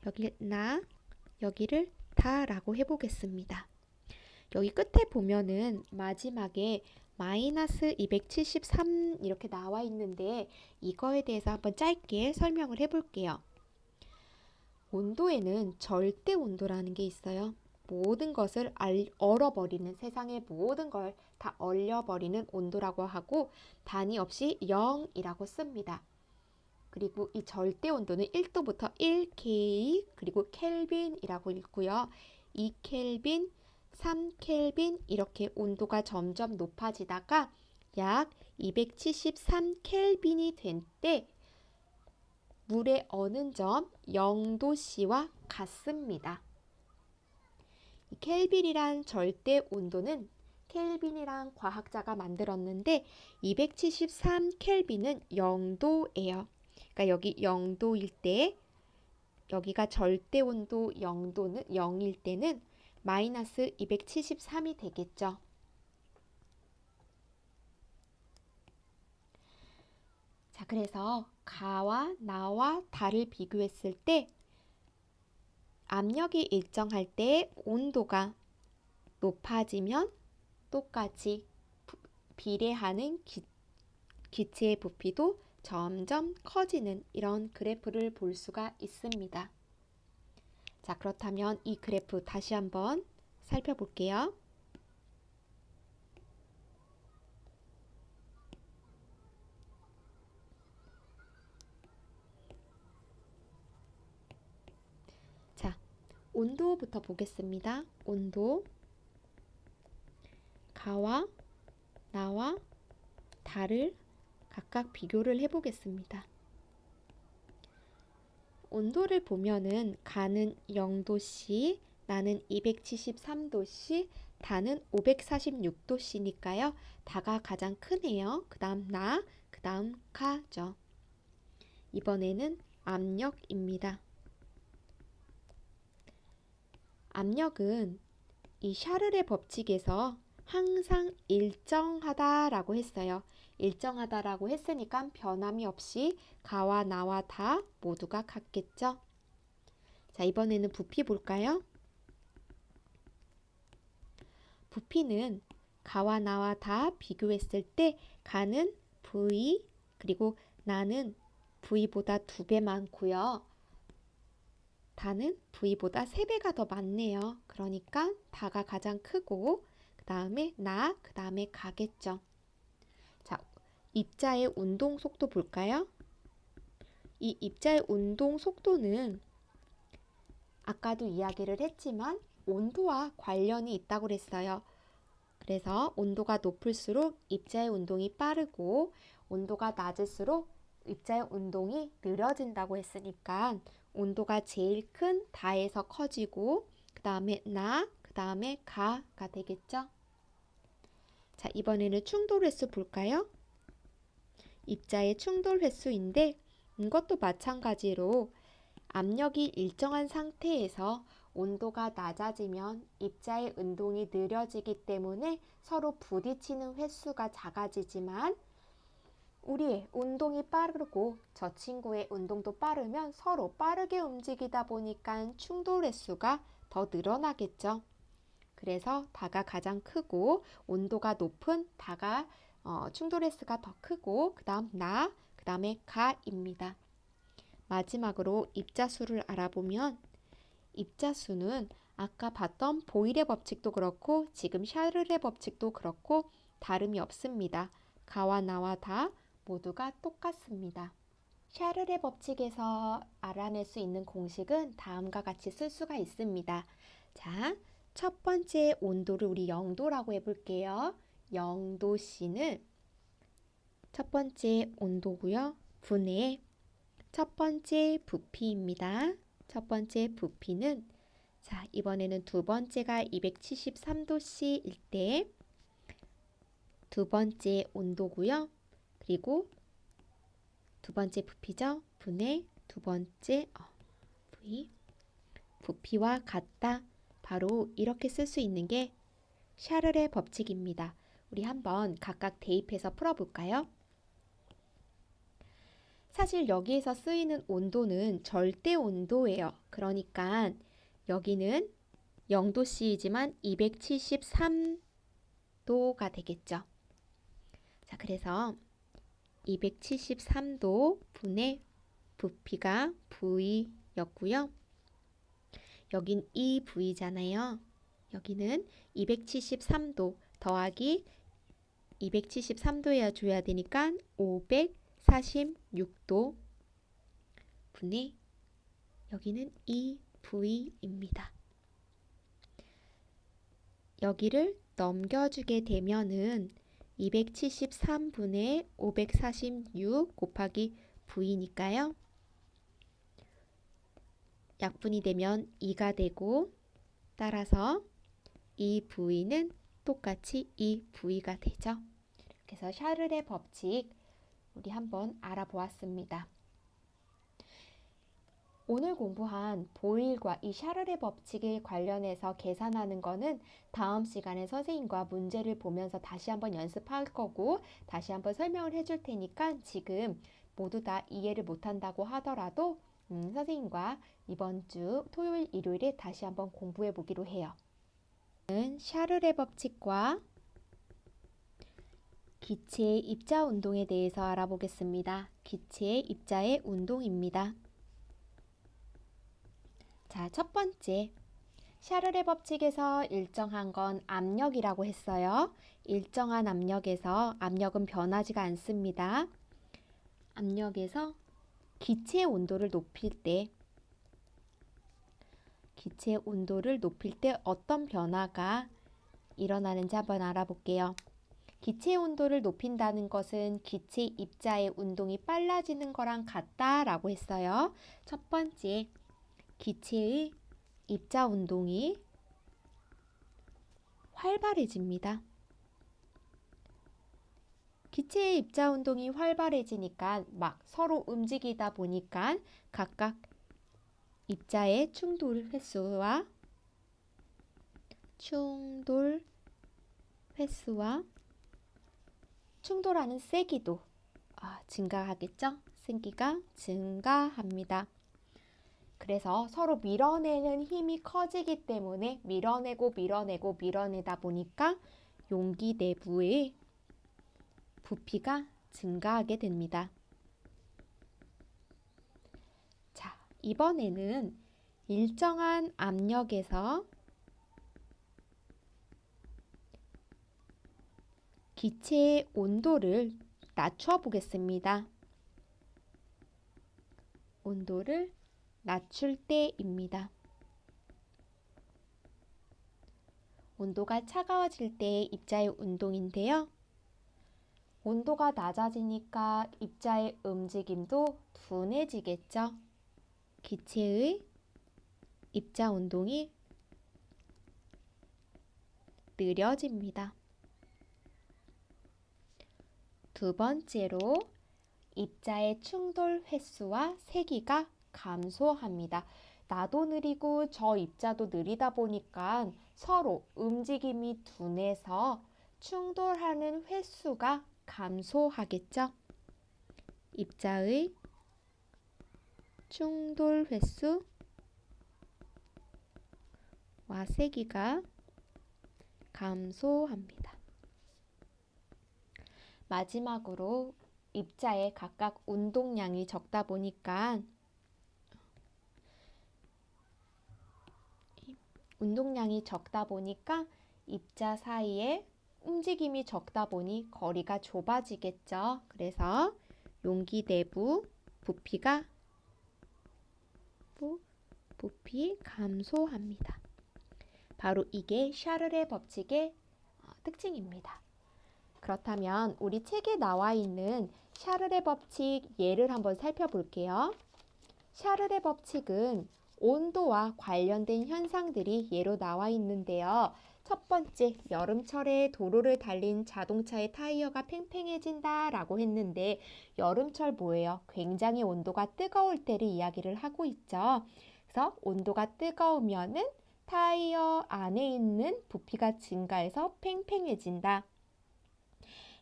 여기를 나, 여기를 다라고 해보겠습니다. 여기 끝에 보면은 마지막에 마이너스 273 이렇게 나와 있는데 이거에 대해서 한번 짧게 설명을 해볼게요. 온도에는 절대 온도라는 게 있어요. 모든 것을 얼어버리는, 세상의 모든 걸 다 얼려버리는 온도라고 하고 단위 없이 0이라고 씁니다. 그리고 이 절대 온도는 1도부터 1K 그리고 켈빈이라고 읽고요. 2켈빈, 3켈빈 이렇게 온도가 점점 높아지다가 약 273켈빈이 된 때 물의 어느 점 0도씨와 같습니다. 이 켈빈이란 절대 온도는 켈빈이란 과학자가 만들었는데 273켈빈은 0도예요. 그러니까 여기 0도일 때 여기가 절대 온도 0일 때는 마이너스 273이 되겠죠. 자, 그래서 가와 나와 다를 비교했을 때 압력이 일정할 때 온도가 높아지면 똑같이 비례하는 기체의 부피도 점점 커지는 이런 그래프를 볼 수가 있습니다. 자, 그렇다면 이 그래프 다시 한번 살펴볼게요. 자, 온도부터 보겠습니다. 온도, 가와 나와 다를 각각 비교를 해보겠습니다. 온도를 보면은 가는 0도씨, 나는 273도씨, 다는 546도씨니까요. 다가 가장 크네요. 그 다음 나, 그 다음 가죠. 이번에는 압력입니다. 압력은 이 샤를의 법칙에서 항상 일정하다라고 했어요. 일정하다라고 했으니까 변함이 없이 가와 나와 다 모두가 같겠죠. 자, 이번에는 부피 볼까요? 부피는 가와 나와 다 비교했을 때 가는 V 그리고 나는 V보다 2배 많고요. 다는 V보다 3배가 더 많네요. 그러니까 다가 가장 크고 그 다음에 나, 그 다음에 가겠죠. 자, 입자의 운동 속도 볼까요? 이 입자의 운동 속도는 아까도 이야기를 했지만 온도와 관련이 있다고 그랬어요. 그래서 온도가 높을수록 입자의 운동이 빠르고 온도가 낮을수록 입자의 운동이 느려진다고 했으니까 온도가 제일 큰 다에서 커지고 그 다음에 나, 그 다음에 가가 되겠죠. 자, 이번에는 충돌 횟수 볼까요? 입자의 충돌 횟수인데 이것도 마찬가지로 압력이 일정한 상태에서 온도가 낮아지면 입자의 운동이 느려지기 때문에 서로 부딪히는 횟수가 작아지지만 우리의 운동이 빠르고 저 친구의 운동도 빠르면 서로 빠르게 움직이다 보니까 충돌 횟수가 더 늘어나겠죠. 그래서 다가 가장 크고 온도가 높은 다가 충돌 횟수가 더 크고 그 다음 나, 그 다음에 가입니다. 마지막으로 입자수를 알아보면 입자수는 아까 봤던 보일의 법칙도 그렇고 지금 샤를의 법칙도 그렇고 다름이 없습니다. 가와 나와 다 모두가 똑같습니다. 샤를의 법칙에서 알아낼 수 있는 공식은 다음과 같이 쓸 수가 있습니다. 자, 첫 번째 온도를 우리 0도라고 해볼게요. 0도씨는 첫 번째 온도고요. 분의 첫 번째 부피입니다. 첫 번째 부피는 자, 이번에는 두 번째가 273도씨일 때 두 번째 온도고요. 그리고 두 번째 부피죠. 분의 두 번째 부피와 같다. 바로 이렇게 쓸 수 있는 게 샤를의 법칙입니다. 우리 한번 각각 대입해서 풀어볼까요? 사실 여기에서 쓰이는 온도는 절대 온도예요. 그러니까 여기는 0도씨이지만 273도가 되겠죠. 자, 그래서 273도 분의 부피가 V였고요. 여긴 2V잖아요. 여기는 273도 더하기 273도에 줘야 되니까 546도 분의 여기는 2V입니다. 여기를 넘겨주게 되면은 273분의 546 곱하기 V니까요. 약분이 되면 2가 되고 따라서 이 V는 똑같이 이 V가 되죠. 그래서 샤를의 법칙 우리 한번 알아보았습니다. 오늘 공부한 보일과 이 샤를의 법칙에 관련해서 계산하는 거는 다음 시간에 선생님과 문제를 보면서 다시 한번 연습할 거고 다시 한번 설명을 해줄 테니까 지금 모두 다 이해를 못한다고 하더라도 선생님과 이번 주 토요일, 일요일에 다시 한번 공부해 보기로 해요. 샤를의 법칙과 기체의 입자 운동에 대해서 알아보겠습니다. 기체의 입자의 운동입니다. 자, 첫 번째. 샤를의 법칙에서 일정한 건 압력이라고 했어요. 일정한 압력에서 압력은 변하지가 않습니다. 압력에서 기체의 온도를 높일 때 어떤 변화가 일어나는지 한번 알아볼게요. 기체의 온도를 높인다는 것은 기체 입자의 운동이 빨라지는 거랑 같다라고 했어요. 첫 번째, 기체의 입자 운동이 활발해집니다. 기체의 입자 운동이 활발해지니까 막 서로 움직이다 보니까 각각 입자의 충돌 횟수와 충돌하는 세기도 증가하겠죠? 세기가 증가합니다. 그래서 서로 밀어내는 힘이 커지기 때문에 밀어내다 보니까 용기 내부의 부피가 증가하게 됩니다. 자, 이번에는 일정한 압력에서 기체의 온도를 낮춰 보겠습니다. 온도를 낮출 때입니다. 온도가 차가워질 때의 입자의 운동인데요. 온도가 낮아지니까 입자의 움직임도 둔해지겠죠. 기체의 입자 운동이 느려집니다. 두 번째로 입자의 충돌 횟수와 세기가 감소합니다. 나도 느리고 저 입자도 느리다 보니까 서로 움직임이 둔해서 충돌하는 횟수가 감소하겠죠. 입자의 충돌 횟수와 세기가 감소합니다. 마지막으로 입자의 각각 운동량이 적다 보니까 입자 사이에 움직임이 적다 보니 거리가 좁아지겠죠. 그래서 용기 내부 부피 감소합니다. 바로 이게 샤를의 법칙의 특징입니다. 그렇다면 우리 책에 나와 있는 샤를의 법칙 예를 한번 살펴볼게요. 샤를의 법칙은 온도와 관련된 현상들이 예로 나와 있는데요. 첫 번째, 여름철에 도로를 달린 자동차의 타이어가 팽팽해진다 라고 했는데 여름철 뭐예요? 굉장히 온도가 뜨거울 때를 이야기를 하고 있죠. 그래서 온도가 뜨거우면은 타이어 안에 있는 부피가 증가해서 팽팽해진다.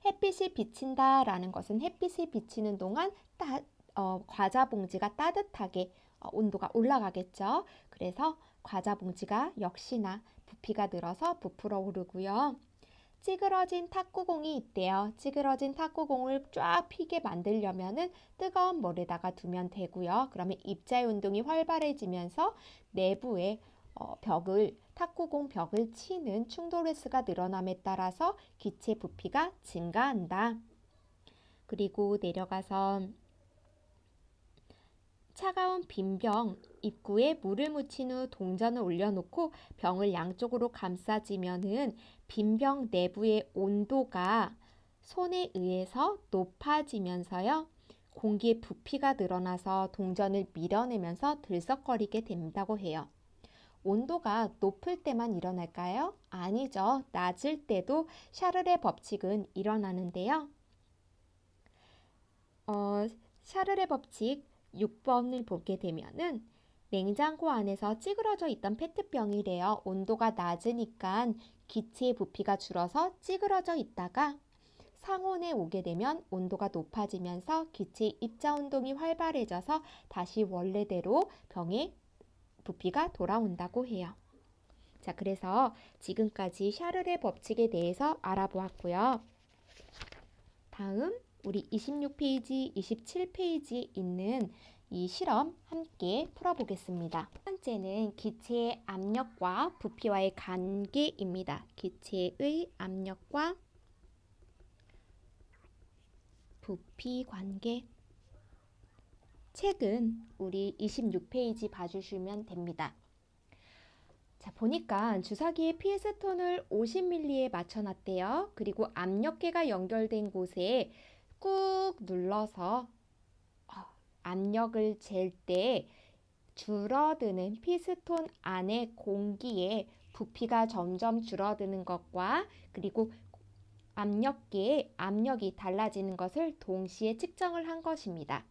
햇빛이 비친다 라는 것은 햇빛이 비치는 동안 과자 봉지가 따뜻하게 온도가 올라가겠죠. 그래서 과자 봉지가 역시나 부피가 늘어서 부풀어 오르고요. 찌그러진 탁구공이 있대요. 찌그러진 탁구공을 쫙 피게 만들려면은 뜨거운 물에다가 두면 되고요. 그러면 입자의 운동이 활발해지면서 내부에 탁구공 벽을 치는 충돌 횟수가 늘어남에 따라서 기체 부피가 증가한다. 그리고 내려가서 차가운 빈병 입구에 물을 묻힌 후 동전을 올려놓고 병을 양쪽으로 감싸지면은 빈병 내부의 온도가 손에 의해서 높아지면서요. 공기의 부피가 늘어나서 동전을 밀어내면서 들썩거리게 된다고 해요. 온도가 높을 때만 일어날까요? 아니죠. 낮을 때도 샤를의 법칙은 일어나는데요. 샤를의 법칙 6번을 보게 되면은 냉장고 안에서 찌그러져 있던 페트병이래요. 온도가 낮으니까 기체의 부피가 줄어서 찌그러져 있다가 상온에 오게 되면 온도가 높아지면서 기체의 입자 운동이 활발해져서 다시 원래대로 병의 부피가 돌아온다고 해요. 자, 그래서 지금까지 샤를의 법칙에 대해서 알아보았고요. 다음 우리 26페이지, 27페이지에 있는 이 실험 함께 풀어보겠습니다. 첫 번째는 기체의 압력과 부피와의 관계입니다. 기체의 압력과 부피 관계. 책은 우리 26페이지 봐주시면 됩니다. 자, 보니까 주사기에 피스톤을 50mm에 맞춰놨대요. 그리고 압력계가 연결된 곳에 꾹 눌러서 압력을 잴 때 줄어드는 피스톤 안의 공기의 부피가 점점 줄어드는 것과 그리고 압력계의 압력이 달라지는 것을 동시에 측정을 한 것입니다.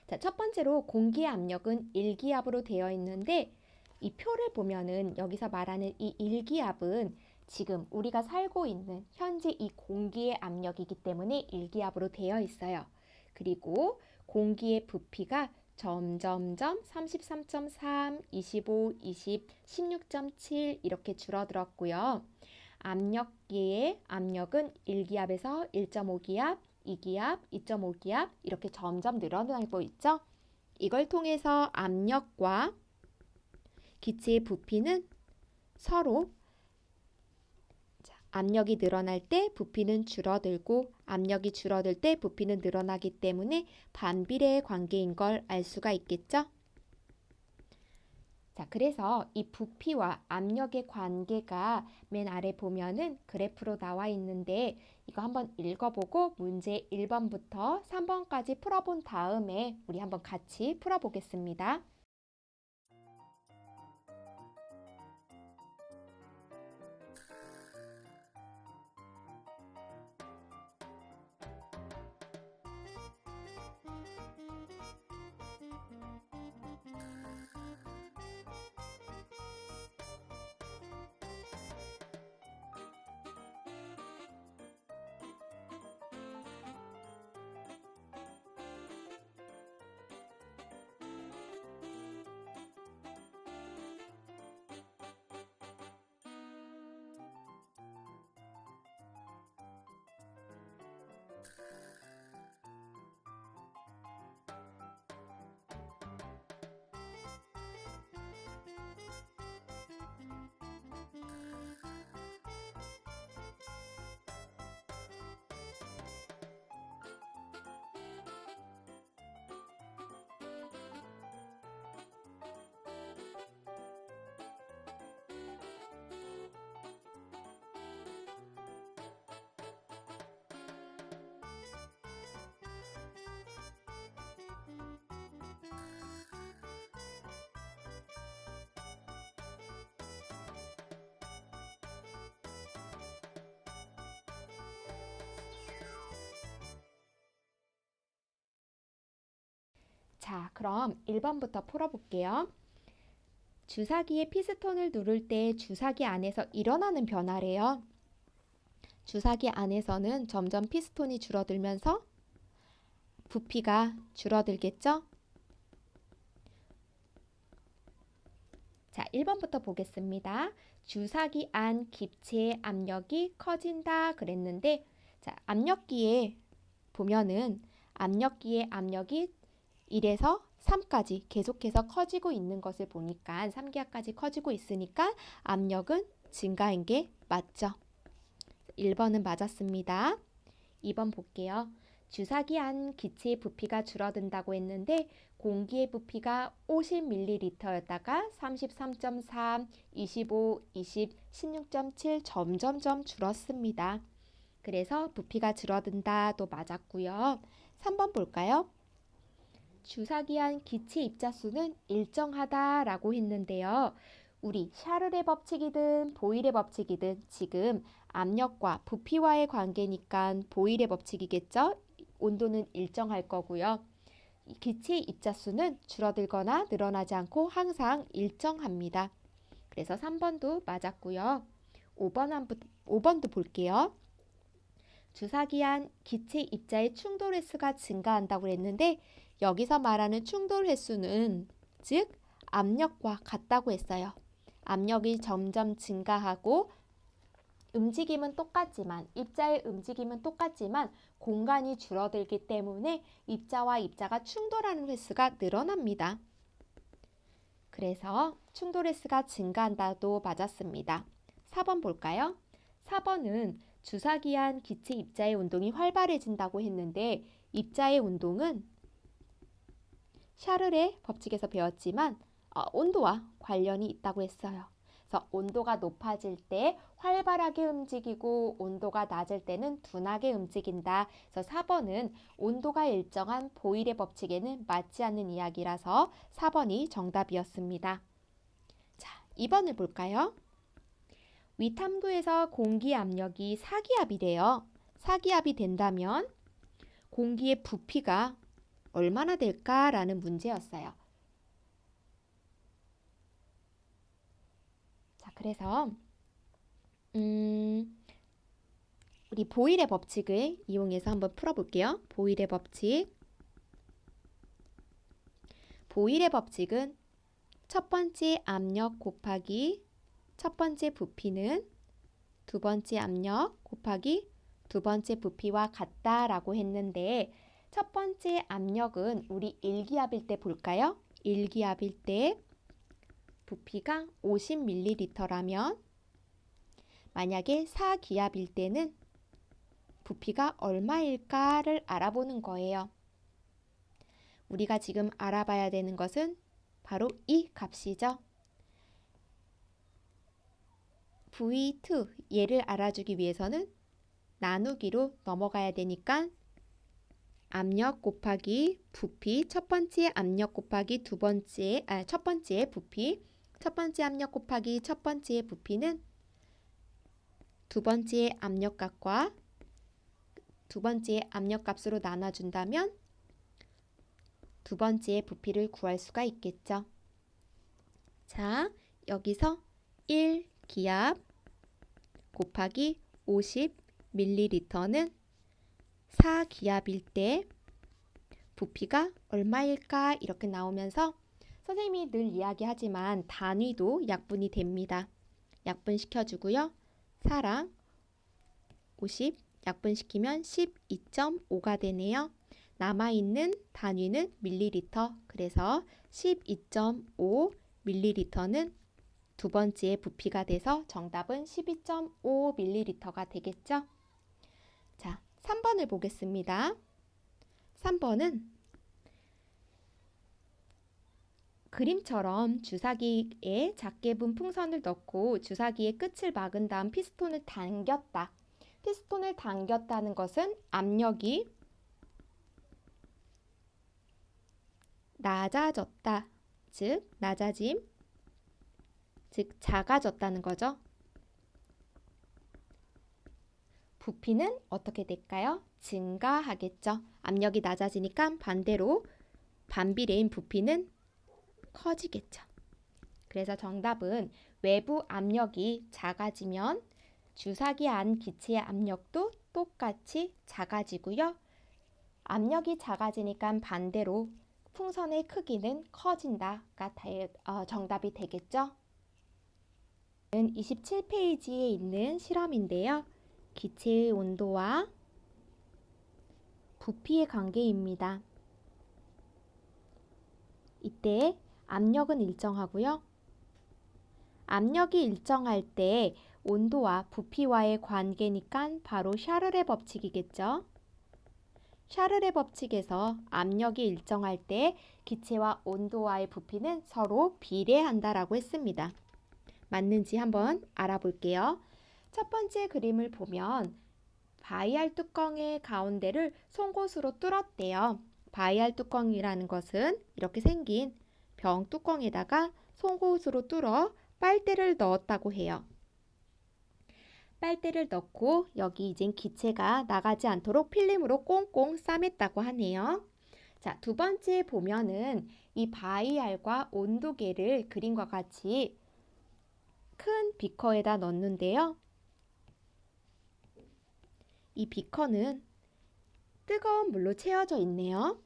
자, 첫 번째로 공기의 압력은 일기압으로 되어 있는데 이 표를 보면은 여기서 말하는 이 일기압은 지금 우리가 살고 있는 현재 이 공기의 압력이기 때문에 일기압으로 되어 있어요. 그리고 공기의 부피가 점점점 33.3, 25, 20, 16.7 이렇게 줄어들었고요. 압력계의 압력은 1기압에서 1.5기압, 2기압, 2.5기압 이렇게 점점 늘어나고 있죠. 이걸 통해서 압력과 기체의 부피는 서로 압력이 늘어날 때 부피는 줄어들고 압력이 줄어들 때 부피는 늘어나기 때문에 반비례의 관계인 걸 알 수가 있겠죠. 자, 그래서 이 부피와 압력의 관계가 맨 아래 보면은 그래프로 나와 있는데 이거 한번 읽어보고 문제 1번부터 3번까지 풀어본 다음에 우리 한번 같이 풀어보겠습니다. 자, 그럼 1번부터 풀어볼게요. 주사기에 피스톤을 누를 때 주사기 안에서 일어나는 변화래요. 주사기 안에서는 점점 피스톤이 줄어들면서 부피가 줄어들겠죠? 자, 1번부터 보겠습니다. 주사기 안 기체의 압력이 커진다 그랬는데 자, 압력기에 보면은 압력기의 압력이 1에서 3까지 계속해서 커지고 있는 것을 보니까 3기압까지 커지고 있으니까 압력은 증가한 게 맞죠? 1번은 맞았습니다. 2번 볼게요. 주사기 안 기체의 부피가 줄어든다고 했는데 공기의 부피가 50ml였다가 33.3, 25, 20, 16.7 점점점 줄었습니다. 그래서 부피가 줄어든다도 맞았고요. 3번 볼까요? 주사기 안 기체 입자수는 일정하다라고 했는데요. 우리 샤를의 법칙이든 보일의 법칙이든 지금 압력과 부피와의 관계니까 보일의 법칙이겠죠? 온도는 일정할 거고요. 기체의 입자수는 줄어들거나 늘어나지 않고 항상 일정합니다. 그래서 3번도 맞았고요. 5번도 볼게요. 주사기 안 기체 입자의 충돌 횟수가 증가한다고 했는데 여기서 말하는 충돌 횟수는 즉 압력과 같다고 했어요. 압력이 점점 증가하고 움직임은 똑같지만 입자의 움직임은 똑같지만 공간이 줄어들기 때문에 입자와 입자가 충돌하는 횟수가 늘어납니다. 그래서 충돌 횟수가 증가한다도 맞았습니다. 4번 볼까요? 4번은 주사기한 기체 입자의 운동이 활발해진다고 했는데 입자의 운동은 샤를의 법칙에서 배웠지만 온도와 관련이 있다고 했어요. 그래서 온도가 높아질 때 활발하게 움직이고 온도가 낮을 때는 둔하게 움직인다. 그래서 4번은 온도가 일정한 보일의 법칙에는 맞지 않는 이야기라서 4번이 정답이었습니다. 자, 2번을 볼까요? 위 탐구에서 공기 압력이 사기압이래요. 사기압이 된다면 공기의 부피가 얼마나 될까라는 문제였어요. 자, 그래서 우리 보일의 법칙을 이용해서 한번 풀어볼게요. 보일의 법칙. 보일의 법칙은 첫 번째 압력 곱하기 첫 번째 부피는 두 번째 압력 곱하기 두 번째 부피와 같다라고 했는데 첫 번째 압력은 우리 1기압일 때 볼까요? 1기압일 때 부피가 50ml라면 만약에 4기압일 때는 부피가 얼마일까를 알아보는 거예요. 우리가 지금 알아봐야 되는 것은 바로 이 값이죠. V2 얘를 알아주기 위해서는 나누기로 넘어가야 되니까 압력 곱하기 부피 첫 번째 압력 곱하기 첫 번째 부피 첫 번째 압력 곱하기 첫 번째 부피는 두 번째 압력값과 두 번째 압력값으로 나눠준다면 두 번째 부피를 구할 수가 있겠죠. 자, 여기서 1기압 곱하기 50ml는 4기압일 때 부피가 얼마일까 이렇게 나오면서 선생님이 늘 이야기하지만 단위도 약분이 됩니다. 약분시켜주고요. 4랑 50 약분시키면 12.5가 되네요. 남아있는 단위는 밀리리터. 그래서 12.5ml는 두 번째 부피가 돼서 정답은 12.5ml가 되겠죠. 자, 3번을 보겠습니다. 3번은 그림처럼 주사기에 작게 분 풍선을 넣고 주사기의 끝을 막은 다음 피스톤을 당겼다. 피스톤을 당겼다는 것은 압력이 낮아졌다. 즉, 낮아짐. 즉, 작아졌다는 거죠. 부피는 어떻게 될까요? 증가하겠죠. 압력이 낮아지니까 반대로 반비례인 부피는 커지겠죠. 그래서 정답은 외부 압력이 작아지면 주사기 안 기체의 압력도 똑같이 작아지고요. 압력이 작아지니까 반대로 풍선의 크기는 커진다가 정답이 되겠죠. 27페이지에 있는 실험인데요. 기체의 온도와 부피의 관계입니다. 이때 압력은 일정하고요. 압력이 일정할 때 온도와 부피와의 관계니까 바로 샤를의 법칙이겠죠. 샤를의 법칙에서 압력이 일정할 때 기체와 온도와의 부피는 서로 비례한다라고 했습니다. 맞는지 한번 알아볼게요. 첫 번째 그림을 보면 바이알 뚜껑의 가운데를 송곳으로 뚫었대요. 바이알 뚜껑이라는 것은 이렇게 생긴 병 뚜껑에다가 송곳으로 뚫어 빨대를 넣었다고 해요. 빨대를 넣고 여기 이젠 기체가 나가지 않도록 필름으로 꽁꽁 싸맸다고 하네요. 자, 두 번째 보면은 이 바이알과 온도계를 그림과 같이 큰 비커에다 넣는데요. 이 비커는 뜨거운 물로 채워져 있네요.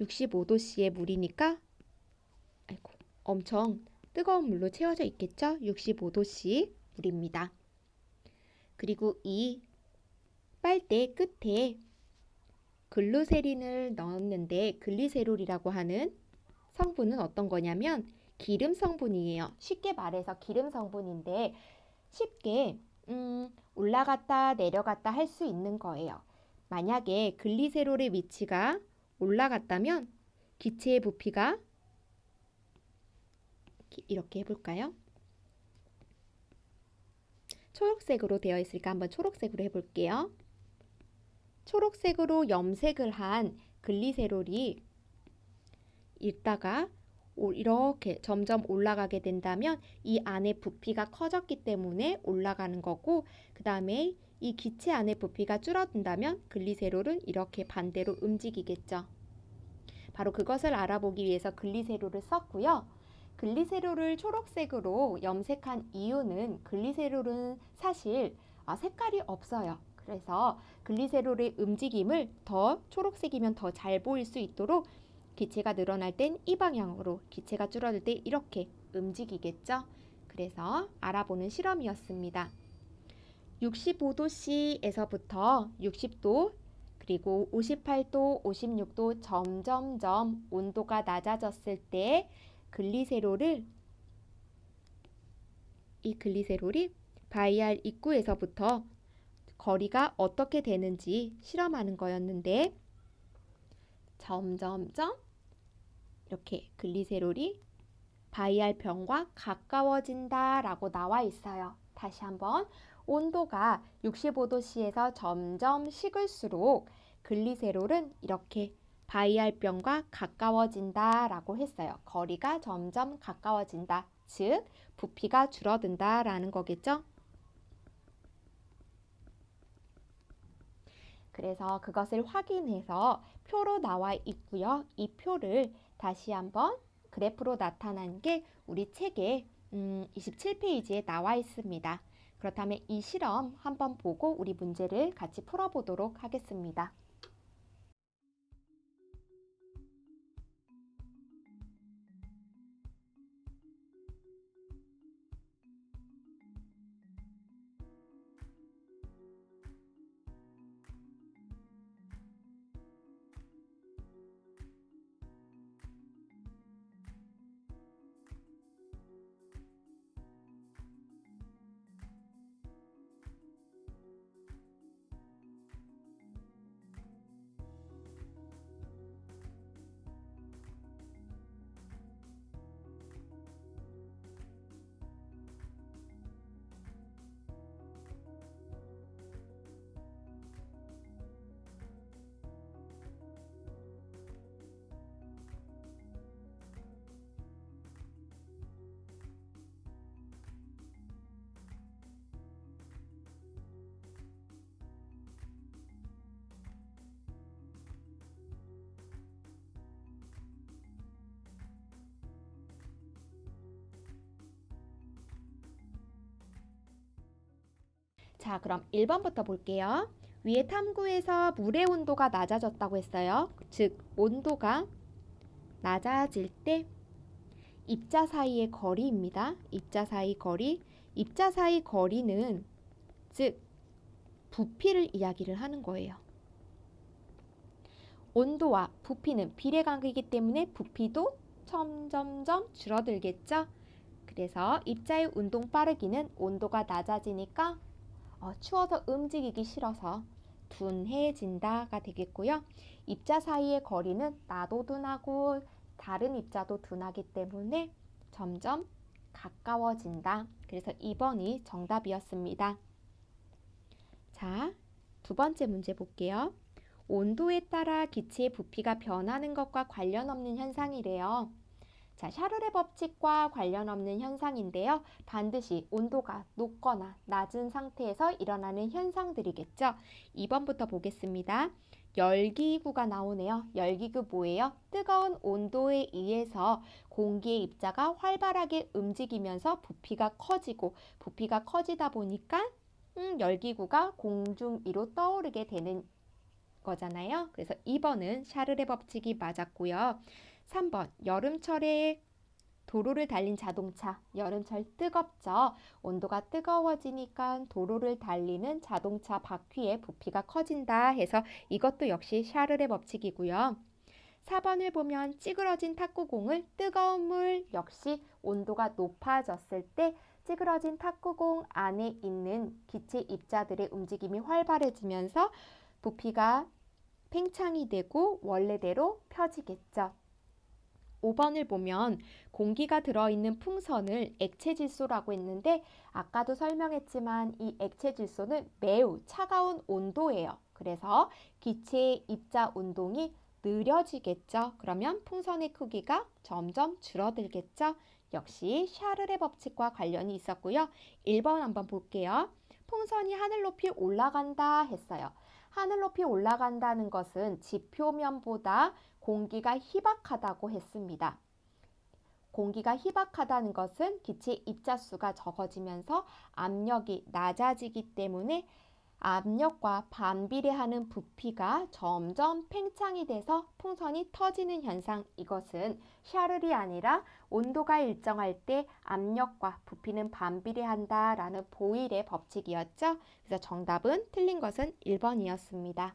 65도씨의 물이니까 엄청 뜨거운 물로 채워져 있겠죠? 65도씨 물입니다. 그리고 이 빨대 끝에 글루세린을 넣었는데 글리세롤이라고 하는 성분은 어떤 거냐면 기름 성분이에요. 쉽게 말해서 기름 성분인데 쉽게 올라갔다 내려갔다 할 수 있는 거예요. 만약에 글리세롤의 위치가 올라갔다면 기체의 부피가 이렇게 해볼까요? 초록색으로 되어 있으니까 한번 초록색으로 해볼게요. 초록색으로 염색을 한 글리세롤이 있다가 이렇게 점점 올라가게 된다면 이 안에 부피가 커졌기 때문에 올라가는 거고, 그 다음에 이 기체 안에 부피가 줄어든다면 글리세롤은 이렇게 반대로 움직이겠죠. 바로 그것을 알아보기 위해서 글리세롤을 썼고요. 글리세롤을 초록색으로 염색한 이유는 글리세롤은 사실 색깔이 없어요. 그래서 글리세롤의 움직임을 더 초록색이면 더 잘 보일 수 있도록 기체가 늘어날 땐 이 방향으로, 기체가 줄어들 때 이렇게 움직이겠죠. 그래서 알아보는 실험이었습니다. 65도씨에서부터 60도, 그리고 58도, 56도 점점점 온도가 낮아졌을 때 이 글리세롤이 바이알 입구에서부터 거리가 어떻게 되는지 실험하는 거였는데, 점점점 이렇게 글리세롤이 바이알병과 가까워진다 라고 나와 있어요. 다시 한번, 온도가 65도씨에서 점점 식을수록 글리세롤은 이렇게 바이알병과 가까워진다 라고 했어요. 거리가 점점 가까워진다, 즉 부피가 줄어든다 라는 거겠죠. 그래서 그것을 확인해서 표로 나와 있고요. 이 표를 다시 한번 그래프로 나타난 게 우리 책에 27페이지에 나와 있습니다. 그렇다면 이 실험 한번 보고 우리 문제를 같이 풀어보도록 하겠습니다. 자, 그럼 1번부터 볼게요. 위에 탐구에서 물의 온도가 낮아졌다고 했어요. 즉, 온도가 낮아질 때 입자 사이의 거리입니다. 입자 사이 거리. 입자 사이 거리는 즉 부피를 이야기를 하는 거예요. 온도와 부피는 비례관계이기 때문에 부피도 점점점 줄어들겠죠. 그래서 입자의 운동 빠르기는 온도가 낮아지니까 추워서 움직이기 싫어서 둔해진다가 되겠고요. 입자 사이의 거리는 나도 둔하고 다른 입자도 둔하기 때문에 점점 가까워진다. 그래서 2번이 정답이었습니다. 자, 두 번째 문제 볼게요. 온도에 따라 기체의 부피가 변하는 것과 관련 없는 현상이래요. 자, 샤를의 법칙과 관련 없는 현상인데요. 반드시 온도가 높거나 낮은 상태에서 일어나는 현상들이겠죠. 2번부터 보겠습니다. 열기구가 나오네요. 열기구 뭐예요? 뜨거운 온도에 의해서 공기의 입자가 활발하게 움직이면서 부피가 커지고, 부피가 커지다 보니까 열기구가 공중 위로 떠오르게 되는 거잖아요. 그래서 2번은 샤를의 법칙이 맞았고요. 3번, 여름철에 도로를 달린 자동차, 여름철 뜨겁죠. 온도가 뜨거워지니까 도로를 달리는 자동차 바퀴의 부피가 커진다 해서 이것도 역시 샤를의 법칙이고요. 4번을 보면 찌그러진 탁구공을 뜨거운 물, 역시 온도가 높아졌을 때 찌그러진 탁구공 안에 있는 기체 입자들의 움직임이 활발해지면서 부피가 팽창이 되고 원래대로 펴지겠죠. 5번을 보면 공기가 들어있는 풍선을 액체 질소라고 했는데 아까도 설명했지만 이 액체 질소는 매우 차가운 온도예요. 그래서 기체의 입자 운동이 느려지겠죠. 그러면 풍선의 크기가 점점 줄어들겠죠. 역시 샤를의 법칙과 관련이 있었고요. 1번 한번 볼게요. 풍선이 하늘 높이 올라간다 했어요. 하늘 높이 올라간다는 것은 지표면보다 공기가 희박하다고 했습니다. 공기가 희박하다는 것은 기체 입자수가 적어지면서 압력이 낮아지기 때문에 압력과 반비례하는 부피가 점점 팽창이 돼서 풍선이 터지는 현상, 이것은 샤를이 아니라 온도가 일정할 때 압력과 부피는 반비례한다라는 보일의 법칙이었죠. 그래서 정답은 틀린 것은 1번이었습니다.